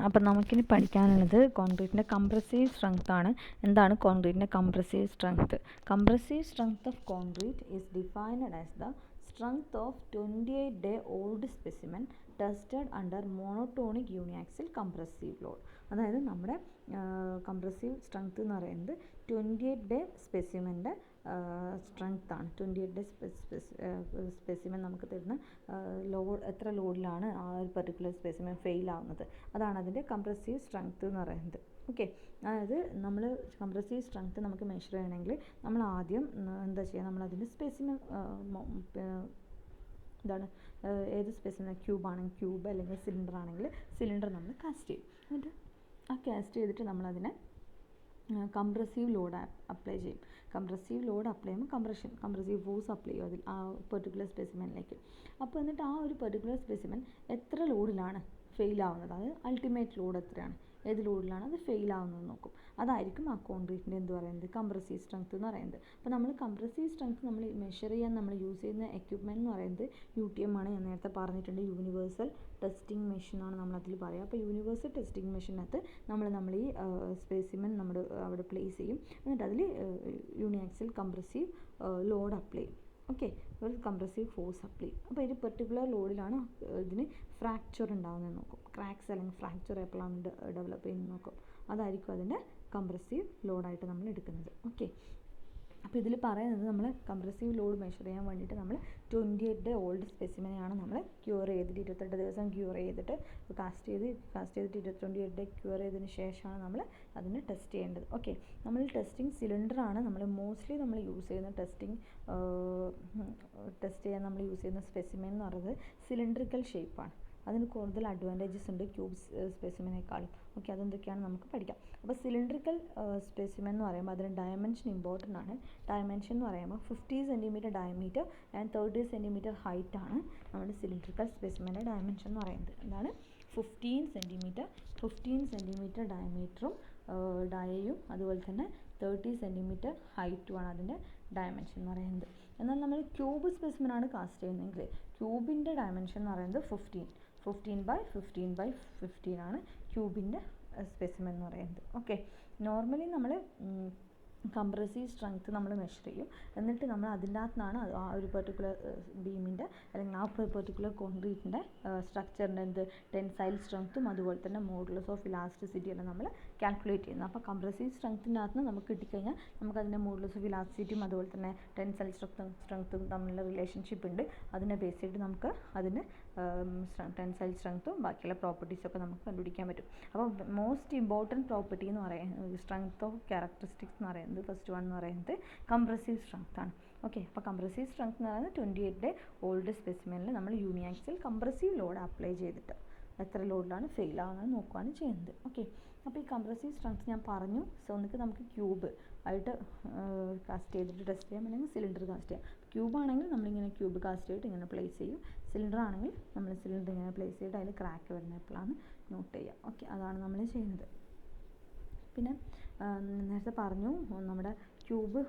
അപ്പം നമുക്കിനി പഠിക്കാനുള്ളത് കോൺക്രീറ്റിൻ്റെ കംപ്രസീവ് സ്ട്രെങ്ത് ആണ്. എന്താണ് കോൺക്രീറ്റിൻ്റെ compressive strength? Compressive strength of concrete is defined as the strength of 28-day old specimen tested under monotonic uniaxial compressive load. അതായത് നമ്മുടെ കംപ്രസീവ് സ്ട്രെങ്ത് എന്ന് പറയുന്നത് 28-day സ്പെസിമെൻ്റെ സ്ട്രെങ്ത് ആണ്. 28-day സ്പെസിമെൻ നമുക്ക് തരുന്ന ലോഡ്, എത്ര ലോഡിലാണ് ആ ഒരു പെർട്ടിക്കുലർ സ്പെസിമെൻ ഫെയിൽ ആവുന്നത്, അതാണ് അതിൻ്റെ കംപ്രസീവ് സ്ട്രെങ്ത് എന്ന് പറയുന്നത്. ഓക്കെ, അതായത് നമ്മൾ കംപ്രസീവ് സ്ട്രെങ്ത് നമുക്ക് മെഷർ ചെയ്യണമെങ്കിൽ നമ്മൾ ആദ്യം എന്താ ചെയ്യുക, നമ്മളതിൻ്റെ സ്പെസിമെൻ എന്താണ്, ഏത് സ്പെസിമെൻ, ക്യൂബാണെങ്കിൽ ക്യൂബ്, അല്ലെങ്കിൽ സിലിണ്ടർ ആണെങ്കിൽ സിലിണ്ടർ നമ്മൾ കാസ്റ്റ് ചെയ്യും. എന്നിട്ട് ആ കാസ്റ്റ് ചെയ്തിട്ട് നമ്മളതിനെ കംപ്രസീവ് ലോഡ് അപ്ലൈ ചെയ്യും. കംപ്രസീവ് ലോഡ് അപ്ലൈ ചെയ്യുമ്പോൾ കംപ്രസീവ് ഫോഴ്സ് അപ്ലൈ ചെയ്യും അതിൽ ആ പെർട്ടിക്കുലർ സ്പെസിമെനിലേക്ക്. അപ്പോൾ എന്നിട്ട് ആ ഒരു പെർട്ടിക്കുലർ സ്പെസിമെൻ എത്ര ലോഡിലാണ് ഫെയിൽ ആവുന്നത്, അതായത് അൾട്ടിമേറ്റ് ലോഡ് എത്രയാണ്, ഏത് ലോഡിലാണ് അത് ഫെയിൽ ആവുന്നത് നോക്കും. അതായിരിക്കും ആ കോൺക്രീറ്റിൻ്റെ എന്ത് പറയുന്നത്, കംപ്രസീവ് സ്ട്രെങ്ത് എന്ന് പറയുന്നത്. അപ്പോൾ നമ്മൾ കംപ്രസീവ് സ്ട്രെങ്ത് നമ്മൾ മെഷർ ചെയ്യാൻ നമ്മൾ യൂസ് ചെയ്യുന്ന എക്യുപ്മെൻറ്റ് എന്ന് പറയുന്നത് UTM ആണ്. ഞാൻ നേരത്തെ പറഞ്ഞിട്ടുണ്ട്, യൂണിവേഴ്സൽ ടെസ്റ്റിംഗ് മെഷീൻ ആണ് നമ്മളതിൽ പറയുക. അപ്പോൾ യൂണിവേഴ്സൽ ടെസ്റ്റിംഗ് മെഷീനകത്ത് നമ്മൾ ഈ സ്പെസിമെൻ നമ്മൾ അവിടെ പ്ലേസ് ചെയ്യും. എന്നിട്ട് അതിൽ യൂണിയാക്സിൽ കംപ്രസീവ് ലോഡ് അപ്ലൈ ചെയ്യും. ഓക്കെ, ഒരു കംപ്രസീവ് ഫോഴ്സ് അപ്ലൈ ചെയ്യും. അപ്പോൾ ഒരു പെർട്ടിക്കുലർ ലോഡിലാണ് ഇതിന് ഫ്രാക്ചർ ഉണ്ടാകുന്നത് നോക്കും. ക്രാക്സ് അല്ലെങ്കിൽ ഫ്രാക്ചർ എപ്പോഴാണ് ഡെവലപ്പ് ചെയ്യുന്നത് നോക്കും. അതായിരിക്കും അതിൻ്റെ കംപ്രസീവ് ലോഡായിട്ട് നമ്മൾ എടുക്കുന്നത്. ഓക്കെ, അപ്പോൾ ഇതിൽ പറയുന്നത് നമ്മൾ കംപ്രസീവ് ലോഡ് മെഷർ ചെയ്യാൻ വേണ്ടിയിട്ട് നമ്മൾ 28-day ഓൾഡ് സ്പെസിമെനെയാണ് നമ്മൾ ക്യൂർ ചെയ്തിട്ട് 28 ദിവസം ക്യൂർ ചെയ്തിട്ട് കാസ്റ്റ് ചെയ്തിട്ട് 28-day ക്യൂർ ചെയ്തതിന് ശേഷമാണ് നമ്മൾ അതിന് ടെസ്റ്റ് ചെയ്യേണ്ടത്. ഓക്കെ, നമ്മൾ ടെസ്റ്റിംഗ് സിലിണ്ടറാണ് നമ്മൾ മോസ്റ്റ്ലി നമ്മൾ യൂസ് ചെയ്യുന്ന ടെസ്റ്റ് ചെയ്യാൻ നമ്മൾ യൂസ് ചെയ്യുന്ന സ്പെസിമെൻ എന്ന് പറയുന്നത് സിലിണ്ടറിക്കൽ ഷേപ്പാണ്. അതിന് കൂടുതൽ അഡ്വാൻറ്റേജസ് ഉണ്ട് ക്യൂബ് സ്പെസിമെനേക്കാളും. ഓക്കെ, അതെന്തൊക്കെയാണ് നമുക്ക് പഠിക്കാം. അപ്പോൾ സിലിണ്ടറിക്കൽ സ്പെസിമെൻ എന്ന് പറയുമ്പോൾ അതിന് ഡയമെൻഷൻ ഇമ്പോർട്ടൻ്റ് ആണ്. ഡയമെൻഷൻ എന്ന് പറയുമ്പോൾ 50 cm diameter and 30 cm height ആണ് നമ്മുടെ സിലിണ്ടറിക്കൽ സ്പെസിമെൻ്റെ ഡയമെൻഷൻ എന്ന് പറയുന്നത്. എന്താണ്, 15 cm ഡയമീറ്ററും ഡയയും അതുപോലെ തന്നെ 30 cm ഹൈറ്റുമാണ് അതിൻ്റെ ഡയമെൻഷൻ എന്ന് പറയുന്നത്. എന്നാൽ നമ്മൾ ക്യൂബ് സ്പെസിമെനാണ് കാസ്റ്റ് ചെയ്യുന്നതെങ്കിൽ ക്യൂബിൻ്റെ ഡയമെൻഷൻ എന്ന് പറയുന്നത് 15 ആണ് ക്യൂബിൻ്റെ സ്പെസിമെൻ എന്ന് പറയുന്നത്. ഓക്കെ, നോർമലി നമ്മൾ കംപ്രസീവ് സ്ട്രെങ്ത് നമ്മൾ മെഷർ ചെയ്യും. എന്നിട്ട് നമ്മൾ അതിൻ്റെ അകത്തുനിന്നാണ് ആ ഒരു പെർട്ടിക്കുലർ ബീമിൻ്റെ അല്ലെങ്കിൽ ആ പെർട്ടിക്കുലർ കോൺക്രീറ്റിൻ്റെ സ്ട്രക്ചറിൻ്റെ ടെൻസൈൽ സ്ട്രെങ്ത്തും അതുപോലെ തന്നെ മോഡുലസ് ഓഫ് ഇലാസ്റ്റിസിറ്റി എല്ലാം നമ്മൾ കാൽക്കുലേറ്റ് ചെയ്യുന്നത്. അപ്പോൾ കംപ്രസീവ് സ്ട്രെങ്ത്തിൻ്റെ അകത്ത് നിന്ന് നമുക്ക് കിട്ടിക്കഴിഞ്ഞാൽ നമുക്കതിൻ്റെ മോഡുലസ് ഓഫ് ഇലാസ്റ്റിസിറ്റിയും അതുപോലെ തന്നെ ടെൻസൈൽ സ്ട്രെങ്ത്തും തമ്മിലുള്ള റിലേഷൻഷിപ്പ് ഉണ്ട്. അതിനെ ബേസ് ചെയ്തിട്ട് നമുക്ക് അതിന് ടെൻസൈൽ സ്ട്രെങ്ത്തും ബാക്കിയുള്ള പ്രോപ്പർട്ടീസൊക്കെ നമുക്ക് കണ്ടുപിടിക്കാൻ പറ്റും. അപ്പോൾ മോസ്റ്റ് ഇമ്പോർട്ടൻറ്റ് പ്രോപ്പർട്ടി എന്ന് പറയുന്നത് സ്ട്രെങ്ത് ഓഫ് ക്യാരക്ടറിസ്റ്റിക്സ് എന്ന് പറയുന്നത് ഫസ്റ്റ് വൺ എന്ന് പറയുന്നത് കംപ്രസീവ് സ്ട്രെങ്ത് ആണ്. ഓക്കെ, അപ്പോൾ കംപ്രസീവ് സ്ട്രെങ്ത് എന്ന് പറയുന്നത് 28-day ഓൾഡ് സ്പെസിമെനിൽ നമ്മൾ യൂണിയാക്സിൽ കംപ്രസീവ് ലോഡ് അപ്ലൈ ചെയ്തിട്ട് എത്ര ലോഡിലാണ് ഫെയിൽ ആവുന്നത് നോക്കുകയാണ് ചെയ്യുന്നത്. ഓക്കെ, അപ്പോൾ ഈ കംപ്രസീവ് സ്ട്രെങ്ത് ഞാൻ പറഞ്ഞു. സോ എന്നിട്ട് നമുക്ക് ക്യൂബ് ആയിട്ട് കാസ്റ്റ് ചെയ്തിട്ട് ടെസ്റ്റ് ചെയ്യാം, അല്ലെങ്കിൽ സിലിണ്ടർ കാസ്റ്റ് ചെയ്യാം. ക്യൂബ് ആണെങ്കിൽ നമ്മളിങ്ങനെ ക്യൂബ് കാസ്റ്റ് ചെയ്തിട്ട് ഇങ്ങനെ പ്ലേസ് ചെയ്യും. സിലിണ്ടർ ആണെങ്കിൽ നമ്മൾ സിലിണ്ടർ ഇങ്ങനെ പ്ലേസ് ചെയ്തിട്ട് അതിൽ ക്രാക്ക് വരുന്ന എപ്പോഴാണ് നോട്ട് ചെയ്യുക. ഓക്കെ, അതാണ് നമ്മൾ ചെയ്യുന്നത്. പിന്നെ നേരത്തെ പറഞ്ഞു നമ്മുടെ ക്യൂബ്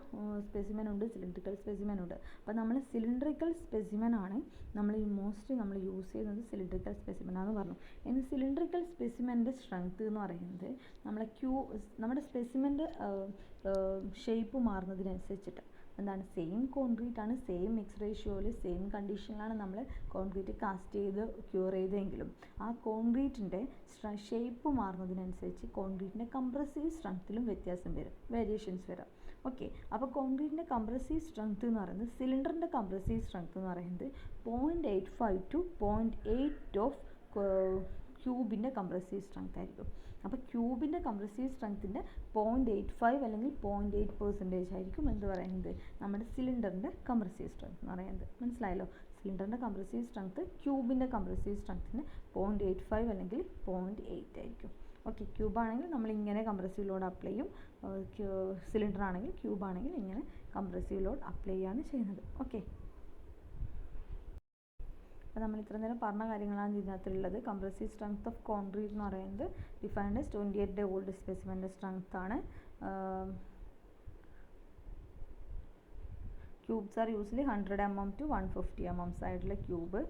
സ്പെസിമെൻ ഉണ്ട്, സിലിണ്ടറിക്കൽ സ്പെസിമെൻ ഉണ്ട്. അപ്പോൾ നമ്മൾ സിലിണ്ടറിക്കൽ സ്പെസിമെൻ ആണ് നമ്മൾ മോസ്റ്റ്ലി നമ്മൾ യൂസ് ചെയ്യുന്നത് സിലിണ്ടറിക്കൽ സ്പെസിമെനാണെന്ന് പറഞ്ഞു. ഇനി സിലിണ്ടറിക്കൽ സ്പെസിമെൻ്റെ സ്ട്രെങ്ത് എന്ന് പറയുന്നത് നമ്മുടെ സ്പെസിമെൻ്റെ ഷേപ്പ് മാറുന്നതിനനുസരിച്ചിട്ട് എന്താണ്, സെയിം കോൺക്രീറ്റ് ആണ്, സെയിം മിക്സ് റേഷ്യോയിൽ സെയിം കണ്ടീഷനിലാണ് നമ്മൾ കോൺക്രീറ്റ് കാസ്റ്റ് ചെയ്ത് ക്യൂർ ചെയ്തെങ്കിലും ആ കോൺക്രീറ്റിൻ്റെ ഷേപ്പ് മാറുന്നതിനനുസരിച്ച് കോൺക്രീറ്റിൻ്റെ കംപ്രസീവ് സ്ട്രെങ്ത്തിലും വ്യത്യാസം വരും, വേരിയേഷൻസ് വരാം. ഓക്കെ, അപ്പോൾ കോൺക്രീറ്റിൻ്റെ കംപ്രസീവ് സ്ട്രെങ്ത് എന്ന് പറയുന്നത് സിലിണ്ടറിൻ്റെ കംപ്രസീവ് സ്ട്രെങ്ത് എന്ന് പറയുന്നത് 0.85 to 0.8 ഓഫ് ക്യൂബിൻ്റെ കംപ്രസീവ് സ്ട്രെങ്ത് ആയിരിക്കും. അപ്പോൾ ക്യൂബിൻ്റെ കംപ്രസീവ് സ്ട്രെങ്ത്തിൻ്റെ 0.85 അല്ലെങ്കിൽ 0.8% ആയിരിക്കും എന്ത് പറയുന്നത്, നമ്മുടെ സിലിണ്ടറിൻ്റെ കംപ്രസീവ് സ്ട്രെങ്ത് എന്ന് പറയുന്നത്. മനസ്സിലായല്ലോ, സിലിണ്ടറിൻ്റെ കംപ്രസീവ് സ്ട്രെങ്ത് ക്യൂബിൻ്റെ കംപ്രസീവ് സ്ട്രെങ്ത്തിന് 0.85 അല്ലെങ്കിൽ 0.8 ആയിരിക്കും. ഓക്കെ, ക്യൂബ് ആണെങ്കിൽ നമ്മളിങ്ങനെ കംപ്രസീവ് ലോഡ് അപ്ലൈ ചെയ്യും, സിലിണ്ടർ ആണെങ്കിൽ ക്യൂബ് ആണെങ്കിൽ ഇങ്ങനെ കംപ്രസീവ് ലോഡ് അപ്ലൈ ചെയ്യാണ് ചെയ്യുന്നത്. ഓക്കെ, അപ്പോൾ നമ്മൾ ഇത്ര നേരം പറഞ്ഞ കാര്യങ്ങളാണ് ഇതിനകത്തുള്ളത്. കംപ്രസീവ് സ്ട്രെങ്ത് ഓഫ് കോൺക്രീറ്റ് എന്ന് പറയുന്നത് ഡിഫൈൻഡ് ആസ് 28-day ഓൾഡ് സ്പെസിമെൻ്റെ സ്ട്രെങ്ത് ആണ്. Cubes are usually 100 mm to 150 mm സൈഡിലെ ക്യൂബ്.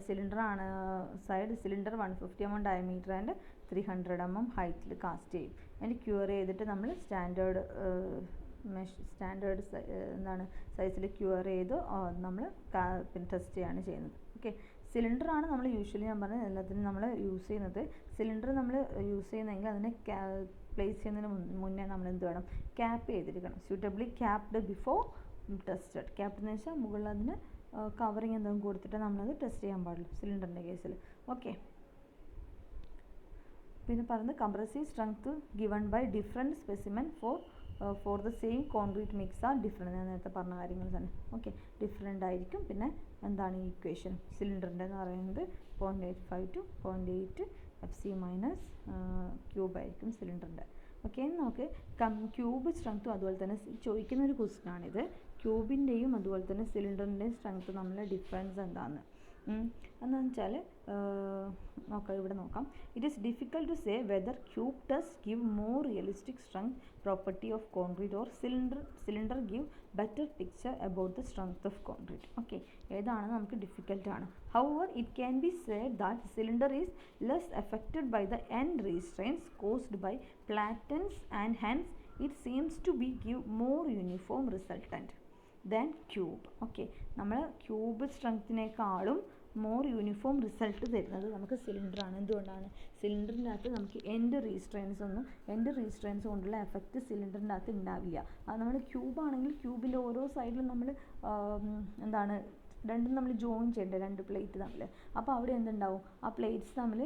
സിലിണ്ടർ ആണ് cylinder 150 mm diameter and 300 mm ഹൈറ്റിൽ കാസ്റ്റ് ചെയ്യും. അതിന് ക്യൂർ ചെയ്തിട്ട് നമ്മൾ സ്റ്റാൻഡേർഡ് എന്താണ് സൈസിൽ ക്യൂർ ചെയ്ത് നമ്മൾ പിന്നെ ടെസ്റ്റ് ചെയ്യാണ് ചെയ്യുന്നത്. ഓക്കെ, സിലിണ്ടർ ആണ് നമ്മൾ യൂഷ്വലി ഞാൻ പറഞ്ഞത് എല്ലാത്തിനും നമ്മൾ യൂസ് ചെയ്യുന്നത്. സിലിണ്ടർ നമ്മൾ യൂസ് ചെയ്യുന്നതെങ്കിൽ അതിനെ പ്ലേസ് ചെയ്യുന്നതിന് മുന്നേ നമ്മൾ എന്ത് വേണം, ക്യാപ്പ് ചെയ്തിരിക്കണം. Suitably capped before tested. Capped എന്ന് വെച്ചാൽ മുകളിൽ അതിന് കവറിങ് എന്തെങ്കിലും കൊടുത്തിട്ട് നമ്മളത് ടെസ്റ്റ് ചെയ്യാൻ പാടുള്ളൂ സിലിണ്ടറിൻ്റെ കേസിൽ. ഓക്കെ, പിന്നെ പറയുന്നത് compressive strength given by different specimen for the same concrete mix are different. ഞാൻ നേരത്തെ പറഞ്ഞ കാര്യങ്ങൾ തന്നെ. ഓക്കെ, ഡിഫറെൻ്റ് ആയിരിക്കും. പിന്നെ എന്താണ് ഈ ഇക്വേഷൻ സിലിണ്ടറിൻ്റെ എന്ന് പറയുന്നത് 0.85 to 0.8 FC മൈനസ് ക്യൂബ് ആയിരിക്കും സിലിണ്ടറിൻ്റെ. ഓക്കെ, നമുക്ക് ക്യൂബ് സ്ട്രെങ്ത്തും അതുപോലെ തന്നെ ചോദിക്കുന്ന ഒരു ക്വസ്റ്റ്യൻ ആണിത്. ക്യൂബിൻ്റെയും അതുപോലെ തന്നെ സിലിണ്ടറിൻ്റെയും സ്ട്രെങ്ത്ത് തമ്മിലുള്ള ഡിഫറൻസ് എന്താണെന്ന്. എന്താണെന്ന് വെച്ചാൽ നോക്കാം, ഇവിടെ നോക്കാം. It is difficult to say whether cube does give more realistic strength property of concrete or cylinder give better picture about the strength of concrete. Okay, ഏതാണ് നമുക്ക് ഡിഫിക്കൽട്ട് ആണ്. However it can be said that cylinder is less affected by the end restraints caused by platens and hence it seems to be give more uniform resultant than cube. Okay, നമ്മൾ cube സ്ട്രെങ്ത്തിനേക്കാളും more uniform result തരുന്നത് നമുക്ക് സിലിണ്ടറാണ്. എന്തുകൊണ്ടാണ്? സിലിണ്ടറിൻ്റെ അകത്ത് നമുക്ക് end റീസ്ട്രെയിൻസ് കൊണ്ടുള്ള effect സിലിണ്ടറിൻ്റെ അകത്ത് ഉണ്ടാവില്ല. അത് നമ്മൾ ക്യൂബാണെങ്കിൽ ക്യൂബിൻ്റെ ഓരോ സൈഡിലും നമ്മൾ എന്താണ് രണ്ടും നമ്മൾ ജോയിൻ ചെയ്യേണ്ടത്, രണ്ട് പ്ലേറ്റ് തമ്മിൽ. അപ്പോൾ അവിടെ എന്തുണ്ടാവും, ആ പ്ലേറ്റ്സ് തമ്മിൽ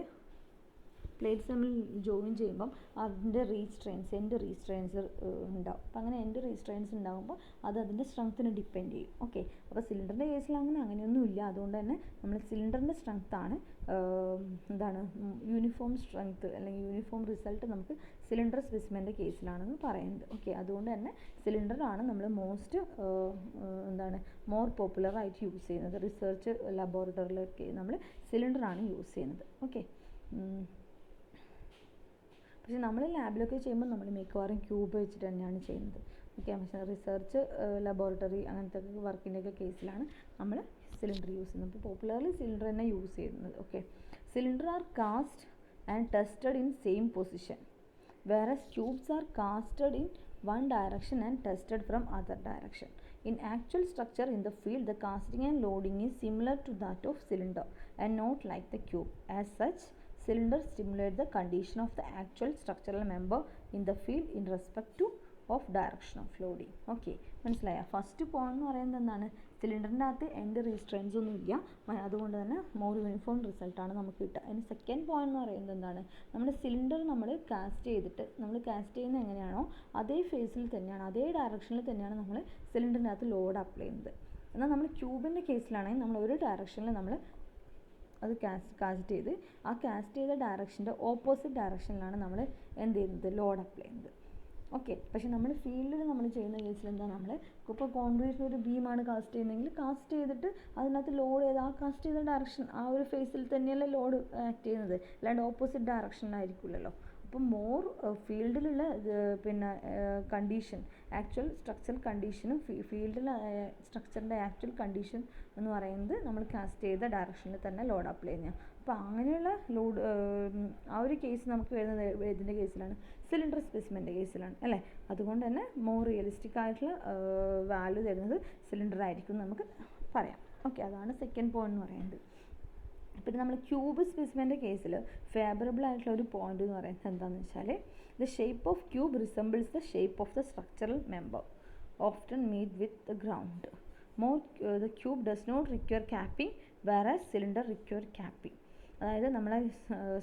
ജോയിൻ ചെയ്യുമ്പം അതിൻ്റെ എൻഡ് റീസ്ട്രെയിൻസ് ഉണ്ടാവും. അപ്പോൾ അങ്ങനെ എൻഡ് റീസ്ട്രെയിൻസ് ഉണ്ടാകുമ്പോൾ അത് അതിൻ്റെ സ്ട്രെങ്ത്തിനെ ഡിപ്പെൻഡ് ചെയ്യും. ഓക്കെ, അപ്പോൾ സിലിണ്ടറിൻ്റെ കേസിൽ അങ്ങനെയൊന്നും ഇല്ല. അതുകൊണ്ട് തന്നെ നമ്മൾ സിലിണ്ടറിൻ്റെ സ്ട്രെങ്ത്താണ് എന്താണ് യൂണിഫോം സ്ട്രെങ്ത്ത് അല്ലെങ്കിൽ യൂണിഫോം റിസൾട്ട് നമുക്ക് സിലിണ്ടർ സ്പെസിമെൻ്റെ കേസിലാണെന്ന് പറയുന്നത്. ഓക്കെ, അതുകൊണ്ട് തന്നെ സിലിണ്ടറാണ് നമ്മൾ മോർ പോപ്പുലറായിട്ട് യൂസ് ചെയ്യുന്നത്. റിസർച്ച് ലബോറട്ടറിയിലൊക്കെ നമ്മൾ സിലിണ്ടറാണ് യൂസ് ചെയ്യുന്നത്. ഓക്കെ, പക്ഷേ നമ്മൾ ലാബിലൊക്കെ ചെയ്യുമ്പോൾ നമ്മൾ മിക്കവാറും ക്യൂബ് വെച്ചിട്ട് തന്നെയാണ് ചെയ്യുന്നത്. ഓക്കെ, പക്ഷേ റിസർച്ച് ലബോറട്ടറി അങ്ങനത്തെ വർക്കിൻ്റെയൊക്കെ കേസിലാണ് നമ്മൾ സിലിണ്ടർ യൂസ് ചെയ്യുന്നത്. അപ്പോൾ പോപ്പുലർലി സിലിണ്ടർ തന്നെ യൂസ് ചെയ്യുന്നത്. Okay, cylinder are cast and tested in same position whereas cubes are casted in one direction and tested from other direction. In actual structure in the field, the casting and loading is similar to that of cylinder and not like the cube. As such, cylinder stimulate the condition of the actual structural member in the field in respect to of direction of loading. Okay, മനസ്സിലായോ? First point എന്ന് പറയുന്നത് എന്താണ്, സിലിണ്ടറിൻ്റെ അകത്ത് end റീസ്ട്രെയിൻസ് ഒന്നും ഇല്ല, അതുകൊണ്ട് തന്നെ more uniform റിസൾട്ടാണ് നമുക്ക് കിട്ടുക. അതിന് സെക്കൻഡ് പോയിന്റ് എന്ന് പറയുന്നത് എന്താണ്, നമ്മുടെ സിലിണ്ടർ നമ്മൾ കാസ്റ്റ് ചെയ്യുന്നത് എങ്ങനെയാണോ അതേ ഫേസിൽ തന്നെയാണ്, അതേ ഡയറക്ഷനിൽ തന്നെയാണ് നമ്മൾ സിലിണ്ടറിൻ്റെ അകത്ത് ലോഡ് അപ്ലൈ ചെയ്യുന്നത്. എന്നാൽ നമ്മൾ ക്യൂബിൻ്റെ കേസിലാണെങ്കിൽ നമ്മൾ ഒരു ഡയറക്ഷനിൽ നമ്മൾ അത് കാസ്റ്റ് ചെയ്ത് ആ കാസ്റ്റ് ചെയ്ത ഡയറക്ഷൻ്റെ ഓപ്പോസിറ്റ് ഡയറക്ഷനിലാണ് നമ്മൾ എന്ത് ചെയ്യുന്നത്, ലോഡ് അപ്ലൈ ചെയ്യുന്നത്. ഓക്കെ, പക്ഷേ നമ്മൾ ഫീൽഡിൽ നമ്മൾ ചെയ്യുന്ന കേസിൽ എന്താ, നമ്മൾ ഇപ്പോൾ കോൺക്രീറ്റിൽ ഒരു ബീമാണ് കാസ്റ്റ് ചെയ്യുന്നതെങ്കിൽ കാസ്റ്റ് ചെയ്തിട്ട് അതിനകത്ത് ലോഡ് ചെയ്ത് ആ കാസ്റ്റ് ചെയ്ത ഡയറക്ഷൻ ആ ഒരു ഫേസിൽ തന്നെയല്ലേ ലോഡ് ആക്ട് ചെയ്യുന്നത്, അല്ലാണ്ട് ഓപ്പോസിറ്റ് ഡയറക്ഷനിലായിരിക്കില്ലല്ലോ. അപ്പം മോർ ഫീൽഡിലുള്ള പിന്നെ കണ്ടീഷൻ, ആക്ച്വൽ സ്ട്രക്ചറൽ കണ്ടീഷനും ഫീൽഡിലെ സ്ട്രക്ചറിൻ്റെ ആക്ച്വൽ കണ്ടീഷൻ എന്ന് പറയുന്നത് നമ്മൾ കാസ്റ്റ് ചെയ്ത ഡയറക്ഷനിൽ തന്നെ ലോഡ് അപ്ലൈ ചെയ്യുക. അപ്പോൾ അങ്ങനെയുള്ള ലോഡ് ആ ഒരു കേസ് നമുക്ക് വരുന്നത് ഇതിൻ്റെ കേസിലാണ്, സിലിണ്ടർ സ്പെസിമെൻ്റെ കേസിലാണ് അല്ലേ. അതുകൊണ്ട് തന്നെ മോർ റിയലിസ്റ്റിക് ആയിട്ടുള്ള വാല്യൂ തരുന്നത് സിലിണ്ടർ ആയിരിക്കും നമുക്ക് പറയാം. ഓക്കെ, അതാണ് സെക്കൻഡ് പോയിന്റ് എന്ന് പറയുന്നത്. പിന്നെ നമ്മൾ ക്യൂബ് സ്പെസിമെൻ്റെ കേസിൽ ഫേവറബിൾ ആയിട്ടുള്ള ഒരു പോയിന്റ് എന്ന് പറയുന്നത് എന്താണെന്ന് വെച്ചാൽ, the shape of cube resembles the shape of the structural member often meet with the ground. The cube does not require capping whereas cylinder require capping. അതായത് നമ്മളെ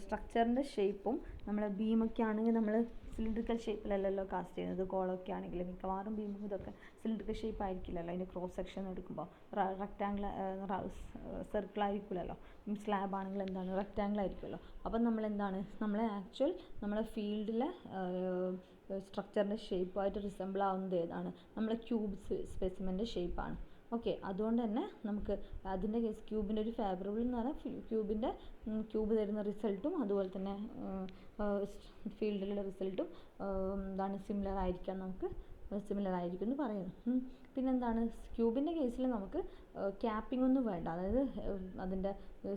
സ്ട്രക്ചറിൻ്റെ ഷേപ്പും നമ്മളെ ബീമൊക്കെ ആണെങ്കിൽ നമ്മൾ സിലിണ്ടറിക്കൽ ഷേപ്പിലല്ലല്ലോ കാസ്റ്റ് ചെയ്യുന്നത്. കോളമൊക്കെ ആണെങ്കിൽ മിക്കവാറും ബീമും ഇതൊക്കെ സിലിണ്ടറിക്കൽ ഷേപ്പ് ആയിരിക്കില്ലല്ലോ. അതിൻ്റെ ക്രോസ് സെക്ഷൻ എടുക്കുമ്പോൾ സർക്കിൾ ആയിരിക്കില്ലല്ലോ. സ്ലാബ് ആണെങ്കിൽ എന്താണ്, റെക്റ്റാങ്കിൾ ആയിരിക്കുമല്ലോ. അപ്പം നമ്മളെ ഫീൽഡിലെ സ്ട്രക്ചറിൻ്റെ ഷേപ്പുമായിട്ട് റിസംബിൾ ആവുന്നത് ഏതാണ്, നമ്മളെ ക്യൂബ് സ്പെസിമെൻ്റെ ഷേപ്പാണ്. ഓക്കെ, അതുകൊണ്ട് തന്നെ നമുക്ക് അതിൻ്റെ കേസ് ക്യൂബിൻ്റെ ഒരു ഫേവറബിൾ എന്ന് പറഞ്ഞാൽ ക്യൂബ് തരുന്ന റിസൾട്ടും അതുപോലെ തന്നെ ഫീൽഡിലുള്ള റിസൾട്ടും എന്താണ് സിമിലർ ആയിരിക്കും എന്ന് പറയുന്നു. പിന്നെന്താണ്, ക്യൂബിൻ്റെ കേസിൽ നമുക്ക് ക്യാപ്പിംഗ് ഒന്നും വേണ്ട. അതായത് അതിൻ്റെ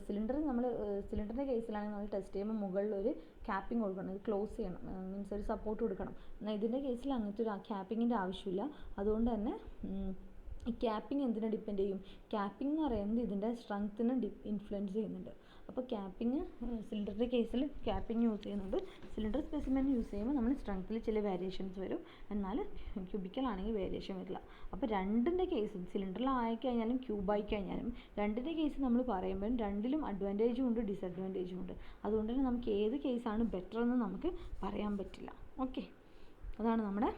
സിലിണ്ടറിൻ്റെ കേസിലാണെങ്കിൽ നമ്മൾ ടെസ്റ്റ് ചെയ്യുമ്പോൾ മുകളിൽ ഒരു ക്യാപ്പിംഗ് കൊടുക്കണം, ഇത് ക്ലോസ് ചെയ്യണം, മീൻസ് ഒരു സപ്പോർട്ട് കൊടുക്കണം. എന്നാൽ ഇതിൻ്റെ കേസിൽ അങ്ങനത്തെ ഒരു ക്യാപ്പിങ്ങിൻ്റെ ആവശ്യമില്ല. അതുകൊണ്ട് തന്നെ ഈ ക്യാപ്പിംഗ് എന്തിനെ ഡിപ്പെൻഡ് ചെയ്യും? ക്യാപ്പിംഗ് എന്ന് പറയുന്നത് ഇതിൻ്റെ സ്ട്രെങ്ത്തിനെ ഇൻഫ്ലുവൻസ് ചെയ്യുന്നുണ്ട്. അപ്പോൾ ക്യാപ്പിംഗ് സിലിണ്ടറിൻ്റെ കേസിൽ ക്യാപ്പിംഗ് യൂസ് ചെയ്യുന്നുണ്ട്. സിലിണ്ടർ സ്പെസിമെൻ യൂസ് ചെയ്യുമ്പോൾ നമ്മൾ സ്ട്രെങ്ത്തിൽ ചില വേരിയേഷൻസ് വരും, എന്നാൽ ക്യൂബിക്കലാണെങ്കിൽ വേരിയേഷൻ വരില്ല. അപ്പോൾ രണ്ടിൻ്റെ കേസും സിലിണ്ടറിലായിക്കഴിഞ്ഞാലും ക്യൂബായിക്കഴിഞ്ഞാലും രണ്ടിൻ്റെ കേസ് നമ്മൾ പറയുമ്പോൾ രണ്ടിലും അഡ്വാൻറ്റേജും ഉണ്ട് ഡിസഡ്വാൻറ്റേജും ഉണ്ട്. അതുകൊണ്ട് തന്നെ നമുക്ക് ഏത് കേസാണ് ബെറ്റർ എന്ന് നമുക്ക് പറയാൻ പറ്റില്ല. ഓക്കെ, അതാണ് നമ്മുടെ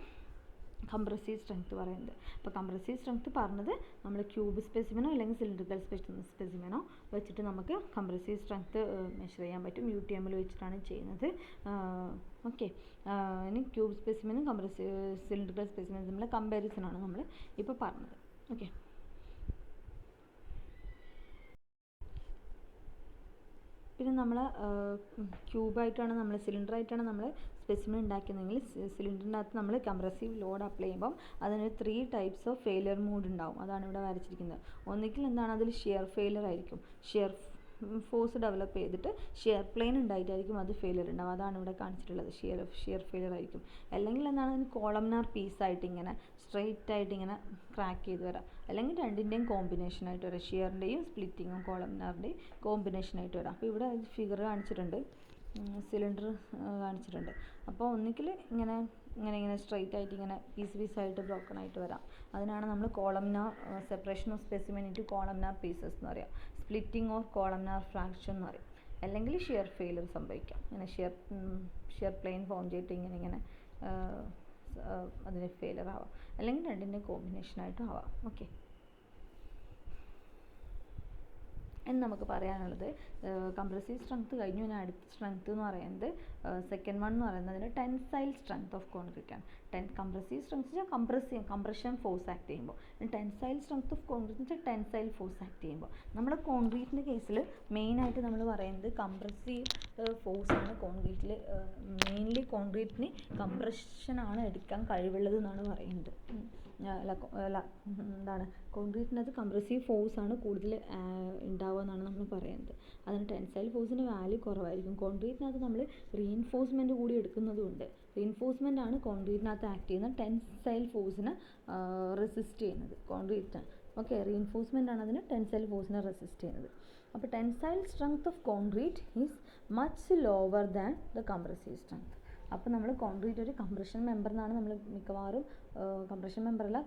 കംപ്രസീവ് സ്ട്രെങ്ത് പറയുന്നത്. അപ്പോൾ കംപ്രസീവ് സ്ട്രെങ്ത് പറഞ്ഞത് നമ്മൾ ക്യൂബ് സ്പെസിമെനോ അല്ലെങ്കിൽ സിലിണ്ടറിക്കൽ സ്പെസിമെനോ വെച്ചിട്ട് നമുക്ക് കംപ്രസീവ് സ്ട്രെങ്ത് മെഷർ ചെയ്യാൻ പറ്റും. UTM വെച്ചിട്ടാണ് ചെയ്യുന്നത്. ഓക്കെ, ഇനി ക്യൂബ് സ്പെസിമെനും സിലിണ്ടറിക്കൽ സ്പെസിമെനും തമ്മിലുള്ള കമ്പാരിസൺ ആണ് നമ്മൾ ഇപ്പോൾ പറഞ്ഞത്. ഓക്കെ, പിന്നെ നമ്മൾ ക്യൂബായിട്ടാണ് നമ്മൾ സിലിണ്ടറായിട്ടാണ് നമ്മൾ സ്പെസിമെൻ ഉണ്ടാക്കുന്നതെങ്കിൽ സിലിണ്ടറിൻ്റെ അകത്ത് നമ്മൾ കംപ്രസീവ് ലോഡ് അപ്ലൈ ചെയ്യുമ്പം അതിന് 3 ടൈപ്സ് ഓഫ് ഫെയിലിയർ മോഡ് ഉണ്ടാവും. അതാണ് ഇവിടെ വരച്ചിരിക്കുന്നത്. ഒന്നുകിൽ എന്താണ്, അതിൽ ഷിയർ ഫെയിലിയർ ആയിരിക്കും, ഷിയർ ഫോഴ്സ് ഡെവലപ്പ് ചെയ്തിട്ട് ഷിയർ പ്ലെയിൻ ഉണ്ടായിട്ടായിരിക്കും അത് ഫെയിലിയർ ഉണ്ടാവും. അതാണ് ഇവിടെ കാണിച്ചിട്ടുള്ളത്, ഷിയർ ഫെയിലിയർ ആയിരിക്കും. അല്ലെങ്കിൽ എന്താണ്, അതിന് കോളംനാർ പീസായിട്ട് ഇങ്ങനെ സ്ട്രെയിറ്റ് ആയിട്ട് ഇങ്ങനെ ക്രാക്ക് ചെയ്ത് വരാം. അല്ലെങ്കിൽ രണ്ടിൻ്റെയും കോമ്പിനേഷനായിട്ട് വരാം, ഷിയറിൻ്റെയും സ്പ്ലിറ്റിങ്ങും കോളംനാറിൻ്റെയും കോമ്പിനേഷനായിട്ട് വരാം. അപ്പോൾ ഇവിടെ ഫിഗർ കാണിച്ചിട്ടുണ്ട്, സിലിണ്ടർ കാണിച്ചിട്ടുണ്ട്. അപ്പോൾ ഒന്നുകിൽ ഇങ്ങനെ സ്ട്രെയിറ്റ് ആയിട്ട് ഇങ്ങനെ പീസായിട്ട് ബ്രോക്കൺ ആയിട്ട് വരാം. അതിനാണ് നമ്മൾ columnar separation of specimen into columnar pieces എന്ന് പറയാം, സ്പ്ലിറ്റിംഗ് ഓർ കോളംനാർ ഫ്രാക്ഷൻ എന്ന് പറയും. അല്ലെങ്കിൽ ഷിയർ ഫെയിലിയർ സംഭവിക്കാം, ഇങ്ങനെ ഷിയർ പ്ലെയിൻ ഫോം ചെയ്തിട്ട് ഇങ്ങനെ അതിന് ഫെയിലിയർ ആവാം. അല്ലെങ്കിൽ രണ്ടിൻ്റെ കോമ്പിനേഷനായിട്ടും ആവാം. ഓക്കെ, എന്ന് നമുക്ക് പറയാനുള്ളത് കംപ്രസീവ് സ്ട്രെങ്ത് കഴിഞ്ഞു. ഇനി അടുത്ത സ്ട്രെങ്ത് എന്ന് പറയുന്നത് സെക്കൻഡ് വൺ എന്ന് പറയുന്നത് അതിൻ്റെ ടെൻസൈൽ സ്ട്രെങ്ത് ഓഫ് കോൺക്രീറ്റ് ആണ്. കംപ്രസീവ് സ്ട്രെങ്ത് വെച്ചാൽ കംപ്രഷൻ ഫോഴ്സ് ആക്ട് ചെയ്യുമ്പോൾ, ടെൻസൈൽ സ്ട്രെങ്ത് ഓഫ് കോൺക്രീറ്റ് വെച്ചാൽ ടെൻസൈൽ ഫോഴ്സ് ആക്ട് ചെയ്യുമ്പോൾ. നമ്മുടെ കോൺക്രീറ്റിൻ്റെ കേസിൽ മെയിനായിട്ട് നമ്മൾ പറയുന്നത് കംപ്രസീവ് ഫോഴ്സാണ് കോൺക്രീറ്റിൽ. മെയിൻലി കോൺക്രീറ്റിന് കംപ്രഷനാണ് എടുക്കാൻ കഴിവുള്ളത് എന്നാണ് പറയുന്നത്. എന്താണ്, കോൺക്രീറ്റിനകത്ത് കംപ്രസീവ് ഫോഴ്സാണ് കൂടുതൽ ഉണ്ടാവുക എന്നാണ് നമ്മൾ പറയുന്നത്. അതിന് ടെൻസൈൽ ഫോഴ്സിൻ്റെ വാല്യൂ കുറവായിരിക്കും. കോൺക്രീറ്റിനകത്ത് നമ്മൾ റീഇൻഫോഴ്സ്മെൻറ്റ് കൂടി എടുക്കുന്നതുകൊണ്ട്, റീഇൻഫോഴ്സ്മെൻ്റ് ആണ് കോൺക്രീറ്റിനകത്ത് ആക്ട് ചെയ്യുന്നത്, ടെൻസൈൽ ഫോഴ്സിനെ റെസിസ്റ്റ് ചെയ്യുന്നത് കോൺക്രീറ്റിന്. ഓക്കെ, റീഇൻഫോഴ്സ്മെൻ്റ് ആണ് അതിന് ടെൻസൈൽ ഫോഴ്സിനെ റെസിസ്റ്റ് ചെയ്യുന്നത്. അപ്പോൾ tensile strength of concrete is much lower than the compressive strength. അപ്പോൾ നമ്മൾ കോൺക്രീറ്റ് ഒരു കംപ്രഷൻ മെമ്പർ എന്നാണ് നമ്മൾ മിക്കവാറും, കംപ്രഷൻ മെമ്പറല്ല,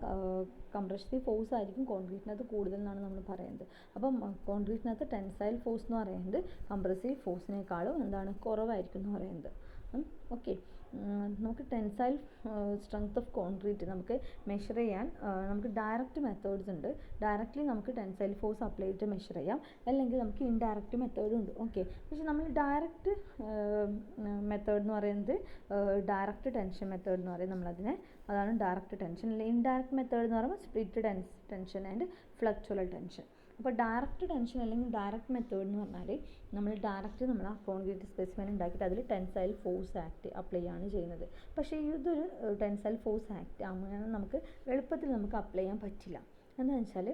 കംപ്രസീവ് ഫോഴ്സ് ആയിരിക്കും കോൺക്രീറ്റിനകത്ത് കൂടുതൽ എന്നാണ് നമ്മൾ പറയുന്നത്. അപ്പം കോൺക്രീറ്റിനകത്ത് ടെൻസൈൽ ഫോഴ്സ് എന്ന് പറയുന്നത് കംപ്രസീവ് ഫോഴ്സിനേക്കാളും എന്താണ് കുറവായിരിക്കും എന്ന് പറയുന്നത്. ഓക്കെ, നമുക്ക് ടെൻസൈൽ സ്ട്രെങ്ത് ഓഫ് കോൺക്രീറ്റ് നമുക്ക് മെഷർ ചെയ്യാൻ നമുക്ക് ഡയറക്റ്റ് മെത്തേഡ്സ് ഉണ്ട്. ഡയറക്റ്റ്ലി നമുക്ക് ടെൻസൈൽ ഫോഴ്സ് അപ്ലൈ ചെയ്തിട്ട് മെഷർ ചെയ്യാം, അല്ലെങ്കിൽ നമുക്ക് ഇൻഡയറക്റ്റ് മെത്തേഡും ഉണ്ട്. ഓക്കെ, പക്ഷേ നമ്മൾ ഡയറക്റ്റ് മെത്തേഡ് എന്ന് പറയുന്നത് ഡയറക്റ്റ് ടെൻഷൻ മെത്തേഡ് എന്ന് പറയും നമ്മളതിനെ. അതാണ് ഡയറക്റ്റ് ടെൻഷൻ. ഇൻഡയറക്റ്റ് മെത്തേഡ് എന്ന് പറയുമ്പോൾ സ്പ്ലിറ്റ് ടെൻഷൻ ആൻഡ് ഫ്ലക്ച്വൽ ടെൻഷൻ. അപ്പോൾ ഡയറക്റ്റ് ടെൻഷൻ അല്ലെങ്കിൽ ഡയറക്റ്റ് മെത്തേഡ് എന്ന് പറഞ്ഞാൽ നമ്മൾ ഡയറക്റ്റ് നമ്മൾ ആ കോൺക്രീറ്റ് സ്പെസിമെൻ ഉണ്ടാക്കിയിട്ട് അതിൽ ടെൻസൈൽ ഫോഴ്സ് അപ്ലൈ ആണ് ചെയ്യുന്നത്. പക്ഷേ ഇതൊരു ടെൻസൈൽ ഫോഴ്സ് അങ്ങനെ നമുക്ക് എളുപ്പത്തിൽ നമുക്ക് അപ്ലൈ ചെയ്യാൻ പറ്റില്ല. എന്താണെന്ന് വെച്ചാൽ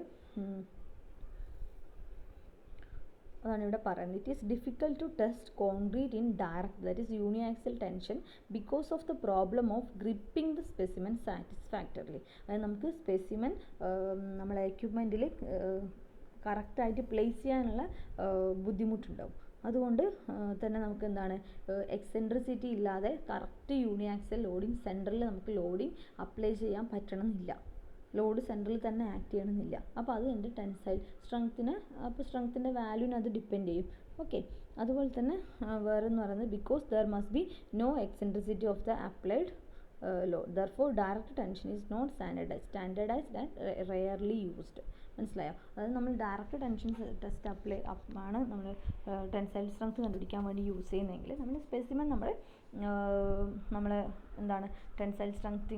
അതാണ് ഇവിടെ പറയുന്നത്. It is difficult to test concrete in direct, that is uniaxial tension, because of the problem of gripping the specimen satisfactorily. അതായത് നമുക്ക് സ്പെസിമെൻ നമ്മളെ എക്യുപ്മെൻറ്റിൽ കറക്റ്റായിട്ട് പ്ലേസ് ചെയ്യാനുള്ള ബുദ്ധിമുട്ടുണ്ടാവും. അതുകൊണ്ട് തന്നെ നമുക്ക് എന്താണ്, എക്സെൻട്രിസിറ്റി ഇല്ലാതെ കറക്റ്റ് യൂണിയാക്സൽ ലോഡിങ് സെൻറ്ററിൽ നമുക്ക് ലോഡിങ് അപ്ലൈ ചെയ്യാൻ പറ്റണമെന്നില്ല, ലോഡ് സെൻറ്ററിൽ തന്നെ ആക്ട് ചെയ്യണമെന്നില്ല. അപ്പോൾ അത് എൻ്റെ ടെൻസൈൽ സ്ട്രെങ്ത്തിൻ്റെ വാല്യൂവിന് അത് ഡിപ്പെൻഡ് ചെയ്യും. ഓക്കെ, അതുപോലെ തന്നെ വേറെന്ന് പറയുന്നത് because there must be no eccentricity of the applied load, therefore direct tension is not standardized and rarely used. മനസ്സിലായോ? അതായത് നമ്മൾ ഡയറക്റ്റ് ടെൻഷൻ ടെസ്റ്റ് ആണ് നമ്മൾ ടെൻസൈൽ സ്ട്രെങ്ത് കണ്ടുപിടിക്കാൻ വേണ്ടി യൂസ് ചെയ്യുന്നതെങ്കിൽ നമ്മൾ സ്പെസിമെൻ നമ്മൾ എന്താണ് tensile strength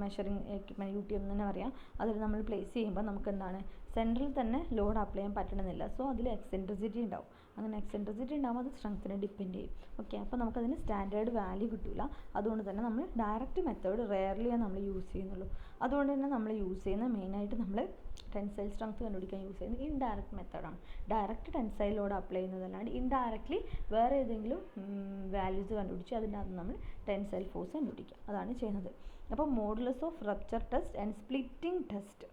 measuring equipment UTM തന്നെ പറയാം. അതിൽ നമ്മൾ പ്ലേസ് ചെയ്യുമ്പോൾ നമുക്ക് എന്താണ് സെൻട്രൽ തന്നെ ലോഡ് അപ്ലൈ ചെയ്യാൻ പറ്റണമെന്നില്ല. സോ അതിൽ എക്സെൻട്രിസിറ്റി ഉണ്ടാവും. അങ്ങനെ എക്സെൻട്രിസിറ്റി ഉണ്ടാകുമ്പോൾ അത് സ്ട്രെങ്ത്തിനെ ഡിപ്പെൻഡ് ചെയ്യും. ഓക്കെ, അപ്പോൾ നമുക്കതിന് സ്റ്റാൻഡേർഡ് വാല്യൂ കിട്ടില്ല. അതുകൊണ്ട് തന്നെ നമ്മൾ ഡയറക്റ്റ് മെത്തേഡ് റെയർലിയാണ് നമ്മൾ യൂസ് ചെയ്യുന്നുള്ളൂ. അതുകൊണ്ട് തന്നെ നമ്മൾ യൂസ് ചെയ്യുന്ന മെയിനായിട്ട് നമ്മൾ ടെൻസൈൽ സ്ട്രെങ്ത് കണ്ടുപിടിക്കാൻ യൂസ് ചെയ്യുന്നത് ഇൻഡയറക്റ്റ് മെത്തേഡാണ്. ഡയറക്റ്റ് ടെൻസൈൽ ലോഡ് അപ്ലൈ ചെയ്യുന്നതല്ലാണ്ട് ഇൻഡയറക്റ്റ്ലി വേറെ ഏതെങ്കിലും വാല്യൂസ് കണ്ടുപിടിച്ച് അതിൻ്റെ അകത്ത് നമ്മൾ ടെൻസൈൽ ഫോഴ്സ് കണ്ടുപിടിക്കുക, അതാണ് ചെയ്യുന്നത്. അപ്പോൾ modulus of rupture test and splitting test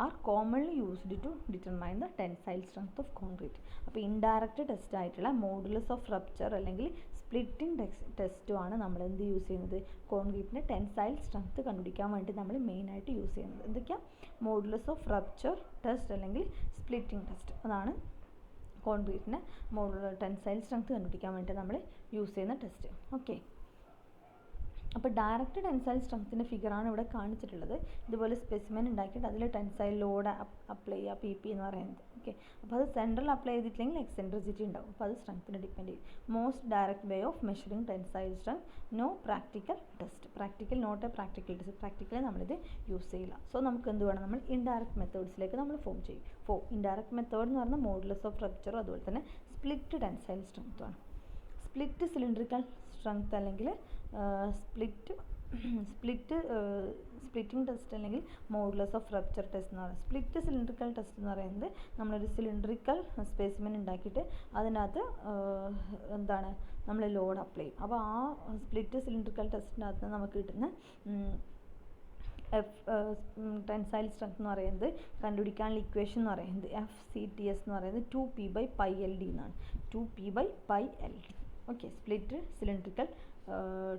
are commonly used to determine the tensile strength of concrete. അപ്പോൾ ഇൻഡയറക്റ്റ് ടെസ്റ്റ് ആയിട്ടുള്ള മോഡുലസ് ഓഫ് റപ്ചർ അല്ലെങ്കിൽ സ്പ്ലിറ്റിംഗ് ടെസ്റ്റുമാണ് നമ്മൾ എന്ത് യൂസ് ചെയ്യുന്നത്, കോൺക്രീറ്റിൻ്റെ ടെൻസൈൽ സ്ട്രെങ്ത് കണ്ടുപിടിക്കാൻ വേണ്ടി നമ്മൾ മെയിനായിട്ട് യൂസ് ചെയ്യുന്നത്. എന്തൊക്കെയാണ്? മോഡുലസ് ഓഫ് റപ്ചർ ടെസ്റ്റ് അല്ലെങ്കിൽ സ്പ്ലിറ്റിംഗ് ടെസ്റ്റ്, അതാണ് കോൺക്രീറ്റിൻ്റെ ടെൻസൈൽ സ്ട്രെങ്ത് കണ്ടുപിടിക്കാൻ വേണ്ടി നമ്മൾ യൂസ് ചെയ്യുന്ന ടെസ്റ്റ്. ഓക്കെ, അപ്പോൾ ഡയറക്റ്റ് ടെൻസൈൽ സ്ട്രെങ്ത്തിൻ്റെ ഫിഗറാണ് ഇവിടെ കാണിച്ചിട്ടുള്ളത്. ഇതുപോലെ സ്പെസിമെൻ ഉണ്ടാക്കിയിട്ട് അതിൽ ടെൻസൈൽ ലോഡ് അപ്ലൈ ചെയ്യുക, പി പി എന്ന് പറയുന്നത്. ഓക്കെ, അപ്പോൾ അത് സെൻട്രൽ അപ്ലൈ ചെയ്തിട്ടില്ലെങ്കിൽ എക്സെൻട്രിസിറ്റി ഉണ്ടാവും. അപ്പോൾ അത് സ്ട്രെങ്ത്തിനെ ഡിപ്പെൻഡ് ചെയ്യും. Most direct way of measuring tensile strength, no practical test. Practical not a practical test, practically നമ്മളിത് യൂസ് ചെയ്യില്ല. സോ നമുക്ക് എന്ത് വേണം, നമ്മൾ ഇൻഡയറക്റ്റ് മെത്തേഡ്സിലേക്ക് നമ്മൾ ഫോം ചെയ്യും. ഇൻഡയറക്റ്റ് മെത്തേഡ് എന്ന് പറഞ്ഞാൽ മോഡുലസ് ഓഫ് റപ്ചറും അതുപോലെ തന്നെ സ്പ്ലിറ്റ് ടെൻസൈൽ സ്ട്രെങ്ത്തുമാണ്. സ്പ്ലിറ്റ് സിലിണ്ടറിക്കൽ സ്ട്രെങ്ത് അല്ലെങ്കിൽ സ്പ്ലിറ്റിംഗ് ടെസ്റ്റ് അല്ലെങ്കിൽ മോഡുലസ് ഓഫ് റപ്ചർ ടെസ്റ്റ് എന്ന് പറയുന്നത്. സ്പ്ലിറ്റ് സിലിണ്ടറിക്കൽ ടെസ്റ്റ് എന്ന് പറയുന്നത് നമ്മളൊരു സിലിണ്ടറിക്കൽ സ്പെസിമെൻ ഉണ്ടാക്കിയിട്ട് അതിനകത്ത് എന്താണ് നമ്മൾ ലോഡ് അപ്ലൈ ചെയ്യും. അപ്പോൾ ആ സ്പ്ലിറ്റ് സിലിണ്ടറിക്കൽ ടെസ്റ്റിനകത്ത് നമുക്ക് കിട്ടുന്ന ടെൻസൈൽ സ്ട്രെങ്ത് എന്ന് പറയുന്നത് കണ്ടുപിടിക്കാനുള്ള ഇക്വേഷൻ എന്ന് പറയുന്നത് FCTS എന്ന് പറയുന്നത് 2P/πLD എന്നാണ്. 2P/πLD. Okay, split cylindrical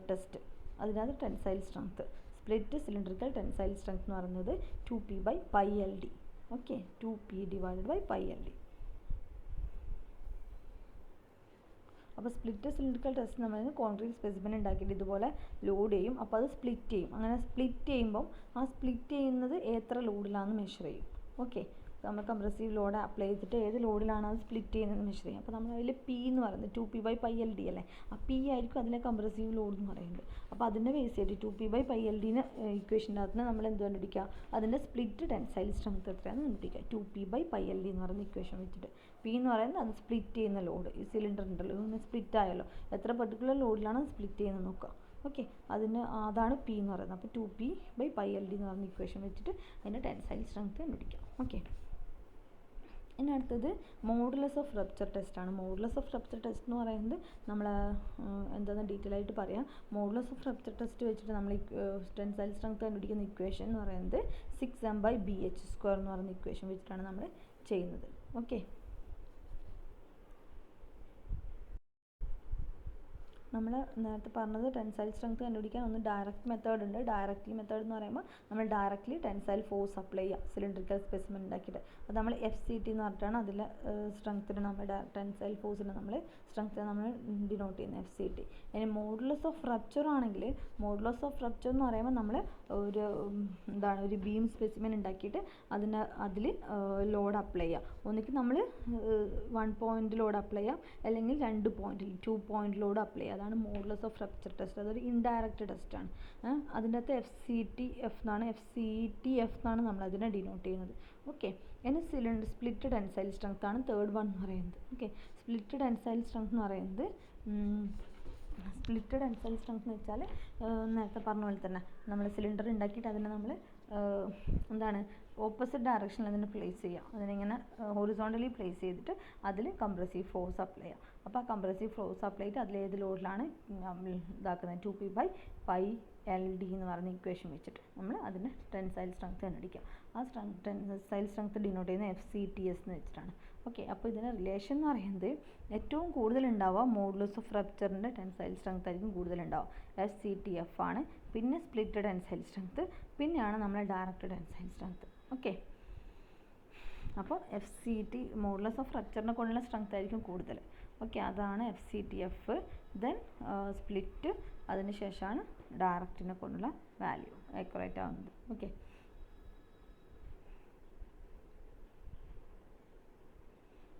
test അതിനകത്ത് tensile strength, split cylindrical tensile strength എന്ന് പറയുന്നത് 2P/πLD. Okay, 2P/πLD. അപ്പോൾ സ്പ്ലിറ്റ് സിലിണ്ടറിക്കൽ ടെസ്റ്റ് എന്ന് പറയുന്നത് കോൺക്രീറ്റ് സ്പെസിമെൻ ഉണ്ടാക്കിയിട്ട് ഇതുപോലെ ലോഡ് ചെയ്യും. അപ്പോൾ അത് സ്പ്ലിറ്റ് ചെയ്യും. അങ്ങനെ സ്പ്ലിറ്റ് ചെയ്യുമ്പം ആ സ്പ്ലിറ്റ് ചെയ്യുന്നത് എത്ര ലോഡിലാണെന്ന് മെഷർ ചെയ്യും. ഓക്കെ, നമ്മൾ കംപ്രസീവ് ലോഡ് അപ്ലൈ ചെയ്തിട്ട് ഏത് ലോഡിലാണ് അത് സ്പ്ലിറ്റ് ചെയ്യുന്നത് മെഷർ ചെയ്യും. അപ്പോൾ നമ്മൾ അതിൽ പി എന്ന് പറയുന്നത് 2P/πLD അല്ലേ, ആ പി ആയിരിക്കും അതിലെ കംപ്രസീവ് ലോഡ് എന്ന് പറയുന്നത്. അപ്പോൾ അതിൻ്റെ ബേസ് ചെയ്തിട്ട് 2P/πLDന് ഇക്വേഷൻ്റെ അകത്ത് നമ്മൾ എന്ത് കണ്ടുപിടിക്കുക, അതിൻ്റെ സ്പ്ലിറ്റ് ടെൻസൈൽ സ്ട്രെങ്ത് എത്രയാണെന്ന് കണ്ടുപിടിക്കുക. 2P/πLD എന്ന് പറയുന്ന ഇക്വേഷൻ വെച്ചിട്ട് പി എന്ന് പറയുന്നത് അത് സ്പ്ലിറ്റ് ചെയ്യുന്ന ലോഡ്, ഈ സിലിണ്ടർ ഉണ്ടല്ലോ ഇങ്ങനെ സ്പ്ലിറ്റ് ആയല്ലോ, എത്ര പെർട്ടിക്കുലർ ലോഡിലാണ് സ്പ്ലിറ്റ് ചെയ്യുന്നത് നോക്കുക. ഓക്കെ, അതാണ് പി എന്ന് പറയുന്നത്. അപ്പോൾ 2P/πLD എന്ന് പറയുന്ന ഇക്വേഷൻ വെച്ചിട്ട് അതിൻ്റെ ടെൻസൈൽ സ്ട്രെങ്ത് കണ്ടുപിടിക്കാം. ഓക്കെ, ഇനി അടുത്തത് മോഡുലസ് ഓഫ് റപ്ചർ ടെസ്റ്റാണ്. മോഡുലസ് ഓഫ് റപ്ചർ ടെസ്റ്റ് എന്ന് പറയുന്നത് നമ്മൾ എന്താണെന്ന് ഡീറ്റെയിൽ ആയിട്ട് പറയാം. മോഡുലസ് ഓഫ് റപ്ചർ ടെസ്റ്റ് വെച്ചിട്ട് നമ്മൾ ടെൻസൈൽ സ്ട്രെങ്ത് കണ്ടുപിടിക്കുന്ന ഇക്വേഷൻ എന്ന് പറയുന്നത് 6m/bh² എന്ന് പറയുന്ന ഇക്വേഷൻ വെച്ചിട്ടാണ് നമ്മൾ ചെയ്യുന്നത്. ഓക്കെ, നമ്മൾ നേരത്തെ പറഞ്ഞത് ടെൻസൈൽ സ്ട്രെങ്ത് കണ്ടുപിടിക്കാൻ ഒന്ന് ഡയറക്റ്റ് മെത്തേഡ് ഉണ്ട്. ഡയറക്റ്റ്ലി മെത്തേഡ് എന്ന് പറയുമ്പോൾ നമ്മൾ ഡയറക്റ്റ്ലി ടെൻസൈൽ ഫോഴ്സ് അപ്ലൈ ചെയ്യുക സിലിണ്ടറിക്കൽ സ്പെസിമെൻ ഉണ്ടാക്കിയിട്ട്. അത് നമ്മൾ FCT എന്ന് പറഞ്ഞിട്ടാണ് അതിലെ സ്ട്രെങ്ത്തിന് നമ്മൾ ടെൻസൈൽ ഫോഴ്സിന് നമ്മൾ സ്ട്രെങ്ത്തിന് നമ്മൾ ഡിനോട്ട് ചെയ്യുന്നത് FCT. ഇനി മോഡുലസ് ഓഫ് റപ്ചർ ആണെങ്കിൽ മോഡുലസ് ഓഫ് റപ്ചർ എന്ന് പറയുമ്പോൾ നമ്മൾ ഒരു ബീം സ്പെസിമെൻ ഉണ്ടാക്കിയിട്ട് അതിൽ ലോഡ് അപ്ലൈ ചെയ്യുക. ഒന്നിക്ക് നമ്മൾ 1 പോയിന്റ് ലോഡ് അപ്ലൈ ചെയ്യാം, അല്ലെങ്കിൽ 2 പോയിന്റിൽ 2 പോയിന്റ് ലോഡ് അപ്ലൈ ചെയ്യുക. അതാണ് മോഡുലസ് ഓഫ് റപ്ചർ ടെസ്റ്റ്. അതൊരു ഇൻഡയറക്റ്റ് ടെസ്റ്റാണ്. അതിൻ്റെ അകത്ത് FCTF എന്നാണ് നമ്മൾ അതിനെ ഡിനോട്ട് ചെയ്യുന്നത്. ഓക്കെ, ഇനി സ്പ്ലിറ്റ് ടെൻസൈൽ സ്ട്രെങ്ത് ആണ് തേർഡ് വൺ എന്ന് പറയുന്നത്. ഓക്കെ, സ്പ്ലിറ്റ് ടെൻസൈൽ സ്ട്രെങ്ത് എന്ന് പറയുന്നത് സ്പ്ലിറ്റ് ടെൻസൈൽ സ്ട്രെങ്ത് എന്ന് വെച്ചാൽ നേരത്തെ പറഞ്ഞ പോലെ തന്നെ നമ്മൾ സിലിണ്ടർ ഉണ്ടാക്കിയിട്ട് അതിനെ നമ്മൾ ഓപ്പോസിറ്റ് ഡയറക്ഷനിൽ അതിനെ പ്ലേസ് ചെയ്യുക. അതിനിങ്ങനെ ഹൊറിസോണ്ടലി പ്ലേസ് ചെയ്തിട്ട് അതിൽ കംപ്രസീവ് ഫോഴ്സ് അപ്ലൈ ചെയ്യുക. അപ്പോൾ ആ കംപ്രസീവ് ഫോഴ്സ് അപ്ലൈ ചെയ്തിട്ട് അതിലേത് ലോഡിലാണ് ഇതാക്കുന്നത് 2P/πLD എന്ന് പറയുന്ന ഇക്വേഷൻ വെച്ചിട്ട് നമ്മൾ അതിന് ടെൻസൈൽ സ്ട്രെങ്ത് കണ്ടുപിടിക്കുക. ആ ടെൻസൈൽ സ്ട്രെങ്ത് ഡിനോട്ട് ചെയ്യുന്ന FCTS എന്ന് വെച്ചിട്ടാണ്. ഓക്കെ, അപ്പോൾ ഇതിന് റിലേഷൻ എന്ന് പറയുന്നത് ഏറ്റവും കൂടുതൽ ഉണ്ടാവുക മോഡുലസ് ഓഫ് റപ്ചറിൻ്റെ ടെൻസൈൽ സ്ട്രെങ്ത് ആയിരിക്കും കൂടുതലുണ്ടാവുക, FCTF ആണ്. പിന്നെ സ്പ്ലിറ്റ് ടെൻസൈൽ സ്ട്രെങ്ത്, പിന്നെയാണ് നമ്മൾ ഡയറക്റ്റ് ടെൻസൈൽ സ്ട്രെങ്ത്. ഓക്കെ, അപ്പോൾ FCT മോഡുലസ് ഓഫ് റപ്ചറിനെ കൊണ്ടുള്ള സ്ട്രെങ്ത് ആയിരിക്കും കൂടുതൽ. ഓക്കെ, അതാണ് FCTF. ദെൻ സ്പ്ലിറ്റ്, അതിന് ശേഷമാണ് ഡയറക്റ്റിനെ കൊണ്ടുള്ള വാല്യൂ ആക്യുറേറ്റ് ആവുന്നത്. ഓക്കെ,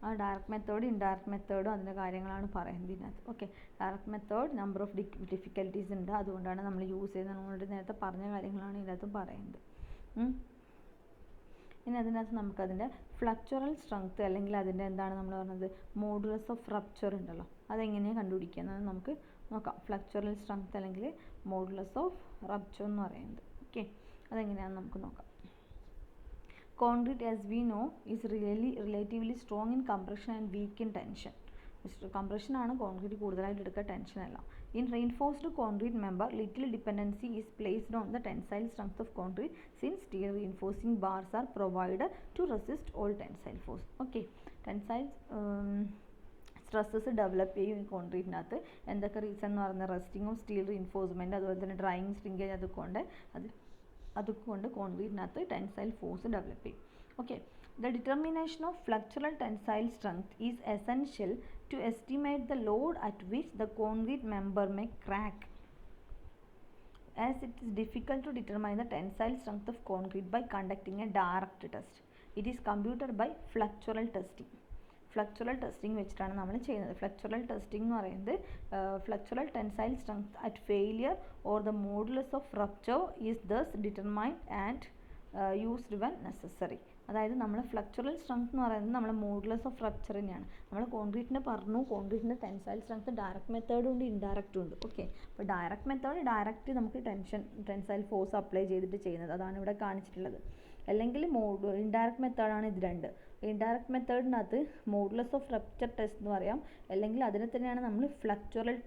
ആ ഡയറക്റ്റ് മെത്തേഡ് ഇൻഡയറക്റ്റ് മെത്തേഡും അതിൻ്റെ കാര്യങ്ങളാണ് പറയുന്നത് ഇതിനകത്ത്. Okay, direct method number of difficulties ഉണ്ട്, അതുകൊണ്ടാണ് നമ്മൾ യൂസ് ചെയ്യുന്നത്. നമ്മളോട് നേരത്തെ പറഞ്ഞ കാര്യങ്ങളാണ് ഇതിനകത്ത് പറയുന്നത്. ഇനി അതിനകത്ത് നമുക്കതിൻ്റെ ഫ്ലക്ചറൽ സ്ട്രെങ്ത് അല്ലെങ്കിൽ അതിൻ്റെ എന്താണ് നമ്മൾ പറഞ്ഞത് മോഡുലസ് ഓഫ് റപ്ചർ ഉണ്ടല്ലോ, അതെങ്ങനെയാണ് കണ്ടുപിടിക്കുക എന്നത് നമുക്ക് നോക്കാം. ഫ്ലക്ചറൽ സ്ട്രെങ്ത് അല്ലെങ്കിൽ മോഡുലസ് ഓഫ് റപ്ചർ എന്ന് പറയുന്നത്. ഓക്കെ, അതെങ്ങനെയാണെന്ന് നമുക്ക് നോക്കാം. Concrete, as we know, is relatively strong in compression and weak in tension. Compression ആണ് കോൺക്രീറ്റ് കൂടുതലായിട്ട് എടുക്കുക, ടെൻഷൻ അല്ല. In reinforced concrete member, little dependency is placed on the tensile strength of concrete since steel reinforcing bars are provided to resist all tensile force. Okay, tensile stresses develop ചെയ്യും ഈ കോൺക്രീറ്റിനകത്ത്. എന്തൊക്കെ reason എന്ന് പറയുന്നത് resting of steel reinforcement, അതുപോലെ തന്നെ drying shrinkage, അതുകൊണ്ട് കോൺക്രീറ്റിനകത്ത് tensile force develop ചെയ്യും. Okay, the determination of flexural tensile strength is essential to estimate the load at which the concrete member may crack, as it is difficult to determine the tensile strength of concrete by conducting a direct test. It is computed by flexural testing. Flexural testing വെച്ചിട്ടാണ് നമ്മൾ ചെയ്യുന്നത്. Flexural testing എന്ന് പറയുന്നത് flexural tensile strength at failure or the modulus of rupture is thus determined and used when necessary. അതായത് നമ്മൾ ഫ്ലക്ചറൽ strength എന്ന് പറയുന്നത് നമ്മുടെ മോഡുലസ് ഓഫ് റപ്ചർ തന്നെയാണ്. നമ്മൾ കോൺക്രീറ്റിൻ്റെ പറഞ്ഞു, കോൺക്രീറ്റിൻ്റെ ടെൻസൈൽ സ്ട്രെങ്ത് ഡയറക്റ്റ് മെത്തേഡും ഉണ്ട്, ഇൻഡയറക്റ്റും ഉണ്ട്. ഓക്കെ, അപ്പോൾ ഡയറക്റ്റ് മെത്തേഡ് ഡയറക്റ്റ് നമുക്ക് ടെൻസൈൽ ഫോഴ്സ് അപ്ലൈ ചെയ്തിട്ട് ചെയ്യുന്നത്, അതാണ് ഇവിടെ കാണിച്ചിട്ടുള്ളത്. അല്ലെങ്കിൽ ഇൻഡയറക്റ്റ് മെത്തേഡാണ് ഇത് രണ്ട്. ഇൻഡയറക്റ്റ് മെത്തേഡിനകത്ത് മോഡുലസ് ഓഫ് റപ്ചർ ടെസ്റ്റ് എന്ന് പറയാം, അല്ലെങ്കിൽ അതിനെ തന്നെയാണ് നമ്മൾ ഫ്ലക്ചറൽ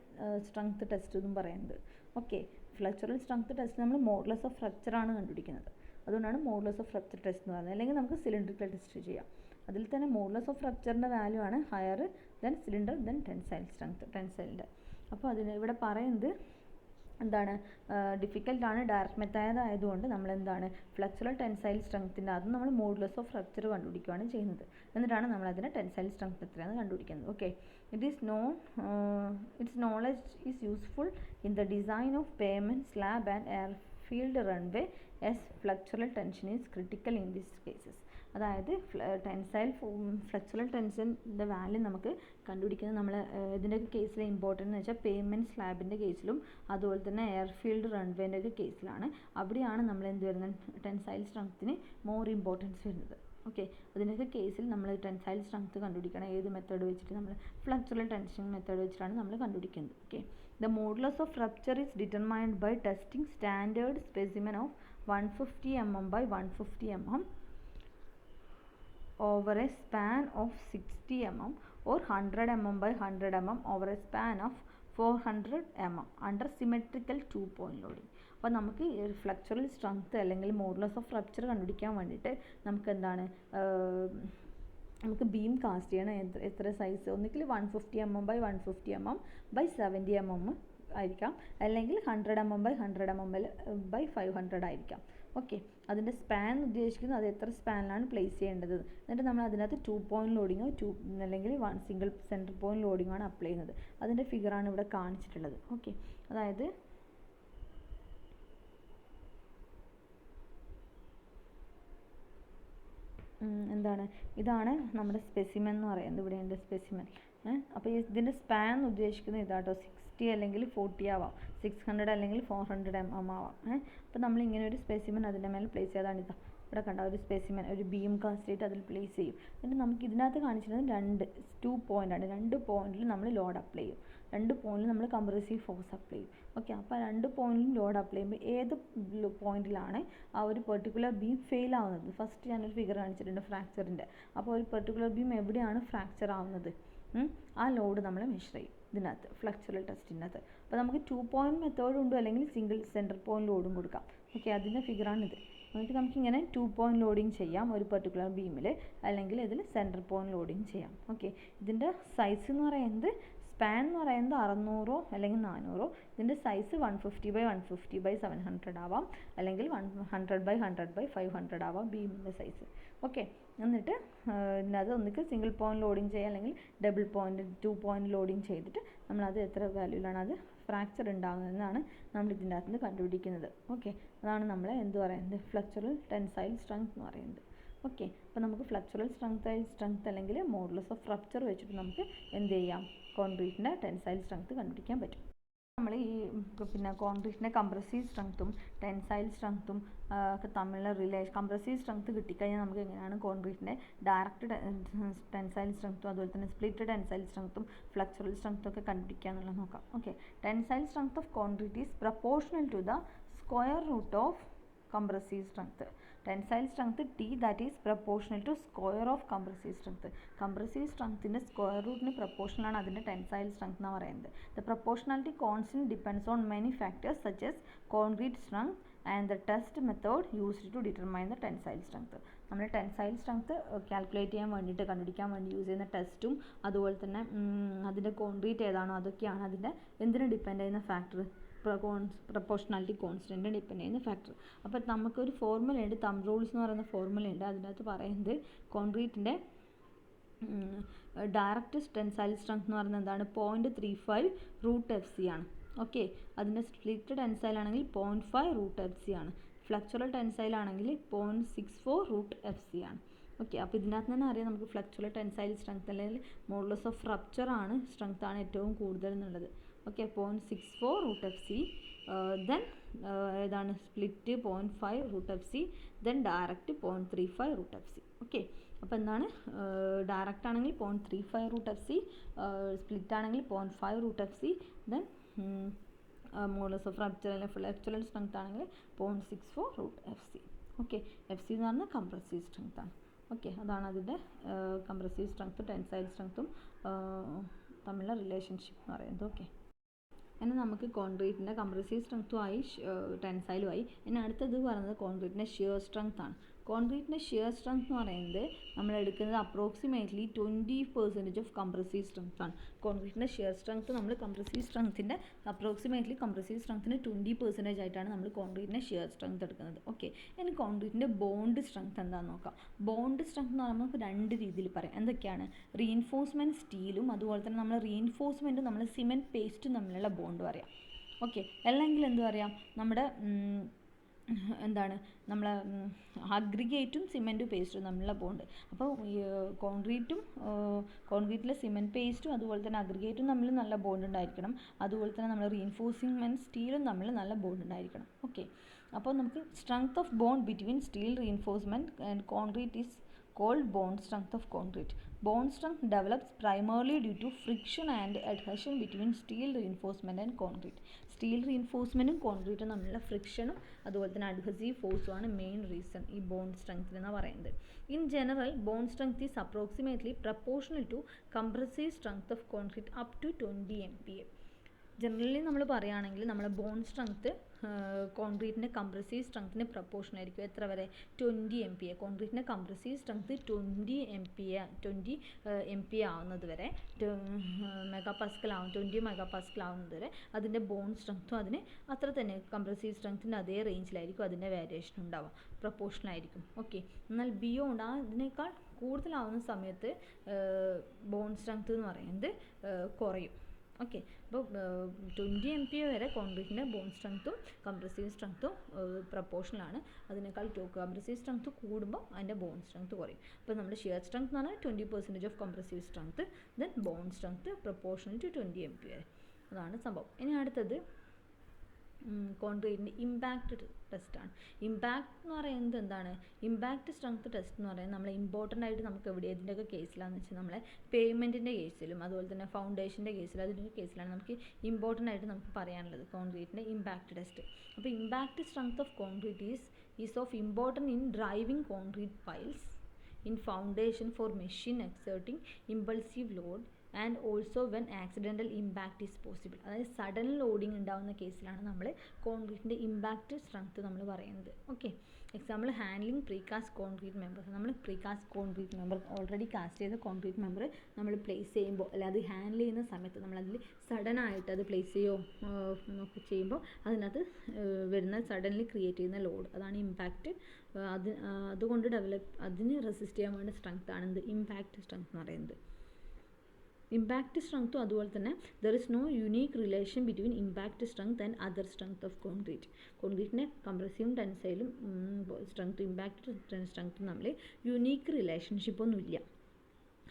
സ്ട്രെങ്ത് ടെസ്റ്റ് എന്നും പറയുന്നത്. ഓക്കെ, ഫ്ലക്ചറൽ സ്ട്രെങ്ത് ടെസ്റ്റ് നമ്മൾ മോഡുലസ് ഓഫ് റപ്ചറാണ് കണ്ടുപിടിക്കുന്നത്, അതുകൊണ്ടാണ് മോഡുലസ് ഓഫ് റപ്ചർ ടെസ്റ്റ് എന്ന് പറയുന്നത്. അല്ലെങ്കിൽ നമുക്ക് സിലിണ്ടറിക്കൽ ടെസ്റ്റ് ചെയ്യാം. അതിൽ തന്നെ മോഡുലസ് ഓഫ് റപ്ചറിൻ്റെ വാല്യൂ ആണ് higher than cylinder then tensile strength, ടെൻസൈലിൻ്റെ. അപ്പോൾ അതിന് ഇവിടെ പറയുന്നത് എന്താണ്, ഡിഫിക്കൽട്ടാണ് ഡയറക്റ്റ് മെത്തേഡ് ആയതുകൊണ്ട് നമ്മൾ എന്താണ് ഫ്ലക്ചറൽ ടെൻസൈൽ സ്ട്രെങ്ത്തിൻ്റെ അത് നമ്മൾ മോഡുലസ് ഓഫ് റപ്ചർ കണ്ടുപിടിക്കുകയാണ് ചെയ്യുന്നത്. എന്നിട്ടാണ് നമ്മൾ അതിൻ്റെ ടെൻസൈൽ സ്ട്രെങ്ത് എത്രയാണെന്ന് കണ്ടുപിടിക്കുന്നത്. Okay, its knowledge is useful in the design of pavement slab and airfield runway as flexural tension is critical in these cases. അതായത് ഫ്ലക്ചറൽ ടെൻഷൻ്റെ വാല്യൂ നമുക്ക് കണ്ടുപിടിക്കുന്നത് നമ്മൾ ഇതിൻ്റെയൊക്കെ കേസിൽ ഇമ്പോർട്ടൻ്റ് എന്ന് വെച്ചാൽ പേയ്മെൻറ്റ് സ്ലാബിൻ്റെ കേസിലും അതുപോലെ തന്നെ എയർഫീൽഡ് റൺവേൻ്റെ ഒക്കെ കേസിലാണ്. അവിടെയാണ് നമ്മൾ എന്ത് വരുന്നത് ടെൻസൈൽ സ്ട്രെങ്ത്തിന് മോർ ഇമ്പോർട്ടൻസ് വരുന്നത്. ഓക്കെ, അതിൻ്റെയൊക്കെ കേസിൽ നമ്മൾ ടെൻസൈൽ സ്ട്രെങ്ത് കണ്ടുപിടിക്കണം. ഏത് മെത്തേഡ് വെച്ചിട്ട് നമ്മൾ ഫ്ലക്ചറൽ ടെൻഷൻ മെത്തേഡ് വെച്ചിട്ടാണ് നമ്മൾ കണ്ടുപിടിക്കുന്നത്. Okay, the modulus of rupture is determined by testing standard specimen of 150 mm by 150 mm over a span of 60 mm or 100 mm by 100 mm over a span of 400 mm under symmetrical 2-point loading. അപ്പോൾ നമുക്ക് ഫ്ലക്ചറൽ strength അല്ലെങ്കിൽ modulus of rupture കണ്ടുപിടിക്കാൻ വേണ്ടിയിട്ട് നമുക്ക് എന്താണ് നമുക്ക് beam cast ചെയ്യണം. എത്ര സൈസ്, ഒന്നുകിൽ 150 mm by 150 mm by 70 mm ആയിരിക്കാം, അല്ലെങ്കിൽ 100 mm by 100 mm by 500 ആയിരിക്കാം. ഓക്കെ, അതിൻ്റെ സ്പാൻ ഉദ്ദേശിക്കുന്നത് അത് എത്ര സ്പാനിലാണ് പ്ലേസ് ചെയ്യേണ്ടത്. എന്നിട്ട് നമ്മൾ അതിനകത്ത് 2-point ലോഡിങ്ങോ അല്ലെങ്കിൽ സിംഗിൾ സെൻറ്റർ പോയിൻറ്റ് ലോഡിങ്ങോ ആണ് അപ്ലൈ ചെയ്യുന്നത്. അതിൻ്റെ ഫിഗറാണ് ഇവിടെ കാണിച്ചിട്ടുള്ളത്. ഓക്കെ, അതായത് എന്താണ് ഇതാണ് നമ്മുടെ സ്പെസിമെൻ എന്ന് പറയുന്നത്. ഇവിടെ ഉണ്ട് സ്പെസിമെൻ. അപ്പോൾ ഇതിൻ്റെ സ്പാൻ ഉദ്ദേശിക്കുന്നത് ഇതാട്ടോ, 60 അല്ലെങ്കിൽ 40 ആവാം, 600 അല്ലെങ്കിൽ 400 mm ആവാം. അപ്പോൾ നമ്മളിങ്ങനെ ഒരു സ്പെസിമെൻ അതിൻ്റെ മേലെ പ്ലേസ് ചെയ്താണ്. ഇതാ ഇവിടെ കണ്ട ഒരു സ്പെസിമെൻ ഒരു ബീം കാസ്റ്റ് ചെയ്തിട്ട് അതിൽ പ്ലേസ് ചെയ്യും. എന്നിട്ട് നമുക്ക് ഇതിനകത്ത് കാണിച്ചിരുന്നത് 2 പോയിൻ്റാണ്. 2 പോയിന്റിൽ നമ്മൾ ലോഡ് അപ്ലൈ ചെയ്യും, 2 പോയിന്റിൽ നമ്മൾ കംപ്രസീവ് ഫോഴ്സ് അപ്ലൈ ചെയ്യും. ഓക്കെ, അപ്പോൾ 2 പോയിന്റിലും ലോഡ് അപ്ലൈ ചെയ്യുമ്പോൾ ഏത് പോയിന്റിലാണ് ആ ഒരു പെർട്ടിക്കുലർ ബീം ഫെയിൽ ആവുന്നത്. ഫസ്റ്റ് ഞാനൊരു ഫിഗർ കാണിച്ചിട്ടുണ്ട് ഫ്രാക്ചറിൻ്റെ. അപ്പോൾ ഒരു പെർട്ടിക്കുലർ ബീം എവിടെയാണ് ഫ്രാക്ചർ ആവുന്നത്, ആ ലോഡ് നമ്മൾ മെഷർ ചെയ്യും ഇതിനകത്ത് ഫ്ലക്ചറൽ ടെസ്റ്റിനകത്ത്. അപ്പോൾ നമുക്ക് 2-point മെത്തേഡും ഉണ്ട്, അല്ലെങ്കിൽ സിംഗിൾ സെൻറ്റർ പോയിൻറ്റ് ലോഡും കൊടുക്കാം. ഓക്കെ, അതിൻ്റെ ഫിഗറാണിത്. എന്നിട്ട് നമുക്കിങ്ങനെ 2-point ലോഡിങ് ചെയ്യാം ഒരു പെർട്ടിക്കുലർ ബീമിൽ, അല്ലെങ്കിൽ ഇതിൽ സെൻറ്റർ പോയിൻറ്റ് ലോഡിങ് ചെയ്യാം. ഓക്കെ, ഇതിൻ്റെ സൈസ് എന്ന് പറയുന്നത് സ്പാൻ എന്ന് പറയുന്നത് 600 അല്ലെങ്കിൽ 400. ഇതിൻ്റെ സൈസ് 150 by 150 by 700 ആവാം, അല്ലെങ്കിൽ 100 by 100 by 500 ആവാം ബീമിൻ്റെ സൈസ്. ഓക്കെ, എന്നിട്ട് ഇതിനകത്ത് ഒന്നിക്ക് സിംഗിൾ പോയിൻറ്റ് ലോഡിങ് ചെയ്യുക, അല്ലെങ്കിൽ 2-point ലോഡിങ് ചെയ്തിട്ട് നമ്മളത് എത്ര വാല്യൂലാണ് അത് ഫ്രാക്ചർ ഉണ്ടാകുന്നതെന്നാണ് നമ്മൾ ഇതിൻ്റെ അകത്ത് നിന്ന് കണ്ടുപിടിക്കുന്നത്. ഓക്കെ, അതാണ് നമ്മൾ എന്ത് പറയുന്നത് ഫ്ലക്ചറൽ ടെൻസൈൽ സ്ട്രെങ്ത് എന്ന് പറയുന്നത്. ഓക്കെ, അപ്പോൾ നമുക്ക് ഫ്ലക്ചറൽ സ്ട്രെങ്ത് അല്ലെങ്കിൽ മോഡുലസ് ഓഫ് റപ്ചർ വെച്ചിട്ട് നമുക്ക് എന്ത് ചെയ്യാം കോൺക്രീറ്റിൻ്റെ ടെൻസൈൽ സ്ട്രെങ്ത് കണ്ടുപിടിക്കാൻ പറ്റും. നമ്മൾ ഈ പിന്നെ കോൺക്രീറ്റിൻ്റെ കംപ്രസീവ് സ്ട്രെങ്ത്തും ടെൻസൈൽ സ്ട്രെങ്ത്തും ഒക്കെ തമ്മിലുള്ള കംപ്രസീവ് സ്ട്രെങ്ത്ത് കിട്ടിക്കഴിഞ്ഞാൽ നമുക്ക് എങ്ങനെയാണ് കോൺക്രീറ്റിൻ്റെ ഡയറക്റ്റ് ടെൻസൈൽ സ്ട്രെങ്ത്തും അതുപോലെ തന്നെ സ്പ്ലിറ്റ് ടെൻസൈൽ സ്ട്രെങ്ത്തും ഫ്ലെക്ചറൽ സ്ട്രെങ്ത്തും ഒക്കെ കണ്ടുപിടിക്കുക എന്നുള്ളത് നോക്കാം. Okay, tensile strength of concrete is proportional to the square root of compressive strength. Tensile strength T, that is proportional to square of compressive strength. Compressive strength in square root ni proportional ആണ് അതിൻ്റെ tensile strength എന്ന് പറയുന്നത്. The proportionality constant depends on many factors such as concrete strength and the test method used to determine the tensile strength. നമ്മൾ tensile strength calculate ചെയ്യാൻ വേണ്ടിയിട്ട് കണ്ടുപിടിക്കാൻ വേണ്ടി use ചെയ്യുന്ന ടെസ്റ്റും അതുപോലെ തന്നെ അതിൻ്റെ കോൺക്രീറ്റ് ഏതാണോ അതൊക്കെയാണ് അതിൻ്റെ എന്തിനെ ഡിപ്പെൻഡ് ചെയ്യുന്ന ഫാക്ടർ, പ്രൊപ്പോർഷണാലിറ്റി കോൺസ്റ്റൻറ്റ് ഡിപ്പെൻഡ് ചെയ്യുന്ന ഫാക്ടർ. അപ്പോൾ നമുക്കൊരു ഫോർമുലയുണ്ട്, തമ്പ് റൂൾസ് എന്ന് പറയുന്ന ഫോർമുലയുണ്ട്. അതിനകത്ത് പറയുന്നത് കോൺക്രീറ്റിൻ്റെ ഡയറക്റ്റ് ടെൻസൈൽ സ്ട്രെങ്ത് എന്ന് പറയുന്നത് എന്താണ്, 0.35 റൂട്ട് എഫ് സി ആണ്. ഓക്കെ, അതിൻ്റെ സ്പ്ലിറ്റ് ടെൻസൈൽ ആണെങ്കിൽ 0.5 റൂട്ട് എഫ് സി ആണ്. ഫ്ലെക്ചറൽ ടെൻസൈൽ ആണെങ്കിൽ 0.64 റൂട്ട് എഫ് സി ആണ്. ഓക്കെ, അപ്പോൾ ഇതിനകത്ത് തന്നെ അറിയാം നമുക്ക് ഫ്ലെക്ചറൽ ടെൻസൈൽ സ്ട്രെങ്ത് അല്ലെങ്കിൽ മോഡുലസ് ഓഫ് റപ്ചർ ആണ് സ്ട്രെങ്ത് ആണ് ഏറ്റവും കൂടുതൽ എന്നുള്ളത്. Okay, 0.64 root F C, then ഏതാണ് split 0.5 root F C, then direct 0.35 root F C. Okay, അപ്പോൾ എന്താണ് ഡയറക്റ്റ് ആണെങ്കിൽ 0.35 റൂട്ട് എഫ് സി, സ്പ്ലിറ്റ് ആണെങ്കിൽ 0.5 root F C, then modulus of rupture അല്ലെങ്കിൽ ഫ്ലെക്ചറൽ സ്ട്രെങ്ത് ആണെങ്കിൽ 0.64 root F C. Okay, F C എന്ന് പറഞ്ഞാൽ compressive strength ആണ്. Okay, അതാണ് അതിൻ്റെ കംപ്രസീവ് സ്ട്രെങ്ത്തും ടെൻസൈൽ സ്ട്രെങ്ത്തും തമ്മിലുള്ള റിലേഷൻഷിപ്പ് എന്ന് പറയുന്നത്. ഓക്കെ, ഇനി നമുക്ക് കോൺക്രീറ്റിൻ്റെ കംപ്രസീവ് സ്ട്രെങ്ത്തുമായി ടെൻസൈലുമായി ഇനി അടുത്തത് പറയുന്നത് കോൺക്രീറ്റിൻ്റെ ഷിയർ സ്ട്രെങ്ത് ആണ്. കോൺക്രീറ്റിൻ്റെ ഷിയർ സ്ട്രെങ്ത് എന്ന് പറയുന്നത് നമ്മൾ എടുക്കുന്നത് അപ്രോക്സിമേറ്റ്ലി 20% ഓഫ് കംപ്രസീവ് സ്ട്രെങ്ത് ആണ്. കോൺക്രീറ്റിൻ്റെ ഷിയർ സ്ട്രെങ്ത് നമ്മൾ കംപ്രസീവ് സ്ട്രെങ്ത്തിൻ്റെ അപ്രോക്സിമേറ്റ്ലി കംപ്രസീവ് സ്ട്രെങ്ത്തിന് 20% ആയിട്ടാണ് നമ്മൾ കോൺക്രീറ്റിൻ്റെ ഷിയർ സ്ട്രെങ്ത് എടുക്കുന്നത്. ഓക്കെ, ഇനി കോൺക്രീറ്റിൻ്റെ ബോണ്ട് സ്ട്രെങ്ത് എന്താണെന്ന് നോക്കാം. ബോണ്ട് സ്ട്രെങ്ത് എന്ന് പറയുമ്പോൾ നമുക്ക് രണ്ട് രീതിയിൽ പറയാം. എന്തൊക്കെയാണ്, റീഇൻഫോഴ്സ്മെൻറ്റ് സ്റ്റീലും അതുപോലെ തന്നെ നമ്മൾ റീഇൻഫോഴ്സ്മെൻറ്റും നമ്മൾ സിമെൻറ്റ് പേസ്റ്റും തമ്മിലുള്ള ബോണ്ട് പറയാം. ഓക്കെ, അല്ലെങ്കിൽ എന്ത് പറയാം, നമ്മുടെ എന്താണ് നമ്മൾ അഗ്രിഗേറ്റും സിമെൻറ്റും പേസ്റ്റും തമ്മിലുള്ള ബോണ്ട്. അപ്പോൾ കോൺക്രീറ്റിലെ സിമെൻറ്റ് പേസ്റ്റും അതുപോലെ തന്നെ അഗ്രിഗേറ്റും തമ്മിൽ നല്ല ബോണ്ട് ഉണ്ടായിരിക്കണം. അതുപോലെ തന്നെ നമ്മൾ റീഇൻഫോഴ്സിംഗ് സ്റ്റീലും തമ്മിൽ നല്ല ബോണ്ട് ഉണ്ടായിരിക്കണം. ഓക്കെ, അപ്പോൾ നമുക്ക് strength of bond between steel reinforcement and concrete is called bond strength of concrete. Bond strength develops primarily due to friction and adhesion between steel reinforcement and concrete. Steel റീഇൻഫോഴ്സ്മെൻറ്റും കോൺക്രീറ്റും തമ്മിലുള്ള ഫ്രിക്ഷനും അതുപോലെ തന്നെ adhesive ഫോഴ്സും ആണ് മെയിൻ റീസൺ ഈ bond സ്ട്രെങ്ത്തിന് എന്ന് പറയുന്നത്. In general bond strength is approximately proportional to compressive strength of concrete up to 20 MPa. Generally നമ്മൾ പറയുകയാണെങ്കിൽ നമ്മുടെ ബോണ്ട് സ്ട്രെങ്ത്ത് കോൺക്രീറ്റിൻ്റെ കംപ്രസീവ് സ്ട്രെങ്ത്തിന് പ്രപ്പോർഷൻ ആയിരിക്കും. എത്ര വരെ, 20 MPa. കോൺക്രീറ്റിൻ്റെ കംപ്രസീവ് സ്ട്രെങ്ത്ത് 20 MPa ആവുന്നത് വരെ, മെഗാപാസ്കൽ ആവും, 20 മെഗാപാസ്കൽ ആവുന്നത് വരെ അതിൻ്റെ ബോണ്ട് സ്ട്രെങ്ത്തും അതിന് അത്ര തന്നെ കംപ്രസീവ് സ്ട്രെങ്ത്തിൻ്റെ അതേ റേഞ്ചിലായിരിക്കും അതിൻ്റെ വേരിയേഷൻ ഉണ്ടാവുക, പ്രപ്പോർഷൻ ആയിരിക്കും. ഓക്കെ, എന്നാൽ ബിയോണ്ട് അതിനേക്കാൾ കൂടുതലാവുന്ന സമയത്ത് ബോണ്ട് സ്ട്രെങ്ത്ത് എന്ന് പറയുന്നത് കുറയും. ഓക്കെ, അപ്പോൾ 20 MPa വരെ കോൺക്രീറ്റിൻ്റെ ബോണ്ട് സ്ട്രെങ്ത്തും കംപ്രസീവ് സ്ട്രെങ്ത്തും പ്രപ്പോർഷണലാണ്. അതിനേക്കാൾ കംപ്രസീവ് സ്ട്രെങ്ത്ത് കൂടുമ്പോൾ അതിൻ്റെ ബോണ്ട് സ്ട്രെങ്ത്ത് കുറയും. അപ്പോൾ നമ്മുടെ ഷിയർ സ്ട്രെങ്ത് എന്ന് പറഞ്ഞാൽ 20% of compressive strength, then bond strength proportional to 20 MPa വരെ. അതാണ് സംഭവം. ഇനി അടുത്തത് കോൺക്രീറ്റിൻ്റെ ഇമ്പാക്റ്റ് ടെസ്റ്റാണ്. ഇമ്പാക്റ്റ് എന്ന് പറയുന്നത് എന്താണ്, ഇമ്പാക്റ്റ് സ്ട്രെങ്ത് ടെസ്റ്റ് എന്ന് പറയുന്നത് നമ്മൾ ഇമ്പോർട്ടൻ്റ് ആയിട്ട് നമുക്ക് എവിടെ ഇതിൻ്റെയൊക്കെ കേസിലാണെന്ന് വെച്ചാൽ നമ്മളെ പേയ്മെൻറ്റിൻ്റെ കേസിലും അതുപോലെ തന്നെ ഫൗണ്ടേഷൻ്റെ കേസിലും അതിൻ്റെ കേസിലാണ് നമുക്ക് ഇമ്പോർട്ടൻ്റ് ആയിട്ട് നമുക്ക് പറയാനുള്ളത് കോൺക്രീറ്റിൻ്റെ ഇമ്പാക്റ്റ് ടെസ്റ്റ്. അപ്പോൾ impact strength of concrete is of important in driving concrete piles, in foundation for machine exerting impulsive load and also when accidental impact is possible. അതായത് സഡൻ ലോഡിങ് ഉണ്ടാകുന്ന കേസിലാണ് നമ്മൾ കോൺക്രീറ്റിൻ്റെ ഇമ്പാക്റ്റ് സ്ട്രെങ്ത് നമ്മൾ പറയുന്നത്. Okay, example handling precast concrete member. നമ്മൾ precast concrete member already cast ചെയ്ത concrete member നമ്മൾ പ്ലേസ് ചെയ്യുമ്പോൾ അല്ലെ അത് ഹാൻഡിൽ ചെയ്യുന്ന സമയത്ത് നമ്മളതിൽ സഡനായിട്ട് അത് പ്ലേസ് ചെയ്യുകയോ ഒക്കെ ചെയ്യുമ്പോൾ അതിനകത്ത് വരുന്ന സഡൻലി ക്രിയേറ്റ് ചെയ്യുന്ന ലോഡ്, അതാണ് ഇമ്പാക്റ്റ്. അതുകൊണ്ട് അതിന് റെസിസ്റ്റ് ചെയ്യാൻ വേണ്ട സ്ട്രെങ്ത് ആണ് എന്ത്, ഇമ്പാക്റ്റ് സ്ട്രെങ്ത് എന്ന് പറയുന്നത്. ഇമ്പാക്റ്റ് സ്ട്രെങ്ത്തും അതുപോലെ തന്നെ there is no unique relation between impact strength and other strength of concrete. കോൺക്രീറ്റിൻ്റെ കംപ്രസീവും ടെൻസൈലും സ്ട്രെങ്ത്തും ഇമ്പാക്റ്റ് സ്ട്രെങ്ത്തും തമ്മിൽ യുണീക്ക് റിലേഷൻഷിപ്പൊന്നുമില്ല.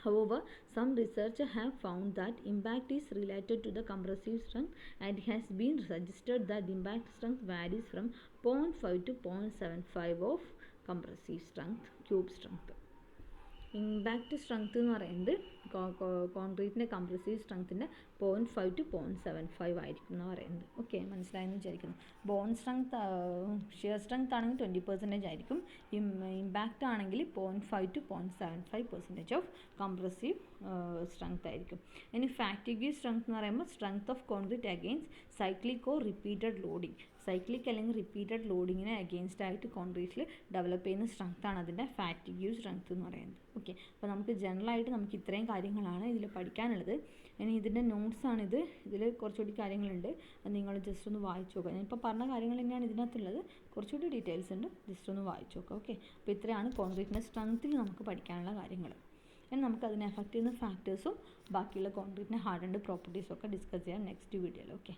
However, some research have found that impact is related to the compressive strength, and it has been suggested that the impact strength varies from 0.5 to 0.75 of compressive strength, cube strength. Impact strength എന്ന് പറയുന്നത് കോൺക്രീറ്റിൻ്റെ compressive സ്ട്രെങ്ത്തിൻ്റെ 0.5 to 0.75 ആയിരിക്കും എന്ന് പറയുന്നത്. Okay, മനസ്സിലായെന്ന് വിചാരിക്കുന്നു. Bone strength shear strength ആണെങ്കിൽ 20% ആയിരിക്കും. Impact ആണെങ്കിൽ 0.5 to 0.75% ഓഫ് കംപ്രസീവ് സ്ട്രെങ്ത് ആയിരിക്കും. ഇനി ഫാറ്റിഗ് സ്ട്രെങ്ത് എന്ന് പറയുമ്പോൾ strength of concrete against cyclic or repeated loading. Cyclic അല്ലെങ്കിൽ റിപ്പീറ്റഡ് ലോഡിങ്ങിനെ അഗെയിൻസ്റ്റ് ആയിട്ട് കോൺക്രീറ്റിൽ ഡെവലപ്പ് ചെയ്യുന്ന സ്ട്രെങ്ത്താണ് അതിൻ്റെ ഫാറ്റിഗ്യൂ സ്ട്രെങ്ത് എന്ന് പറയുന്നത്. ഓക്കെ, അപ്പോൾ നമുക്ക് ജനറലായിട്ട് നമുക്ക് ഇത്രയും കാര്യങ്ങളാണ് ഇതിൽ പഠിക്കാനുള്ളത്. ഇനി ഇതിൻ്റെ നോട്ട്സാണിത്. ഇതിൽ കുറച്ചുകൂടി കാര്യങ്ങളുണ്ട്, അത് നിങ്ങൾ ജസ്റ്റ് ഒന്ന് വായിച്ചു നോക്കുക. ഞാനിപ്പോൾ പറഞ്ഞ കാര്യങ്ങൾ തന്നെയാണ് ഇതിനകത്തുള്ളത്, കുറച്ചുകൂടി ഡീറ്റെയിൽസ് ഉണ്ട്, ജസ്റ്റ് ഒന്ന് വായിച്ചു നോക്കുക. ഓക്കെ, അപ്പോൾ ഇത്രയാണ് കോൺക്രീറ്റിൻ്റെ സ്ട്രെങ്ത്തിൽ നമുക്ക് പഠിക്കാനുള്ള കാര്യങ്ങൾ. ഇനി നമുക്ക് അതിനെ എഫക്റ്റ് ചെയ്യുന്ന ഫാക്ടേഴ്സും ബാക്കിയുള്ള കോൺക്രീറ്റിൻ്റെ ഹാർഡൻഡ് പ്രോപ്പർട്ടീസും ഒക്കെ ഡിസ്കസ് ചെയ്യാം നെക്സ്റ്റ് വീഡിയോയിൽ. ഓക്കെ.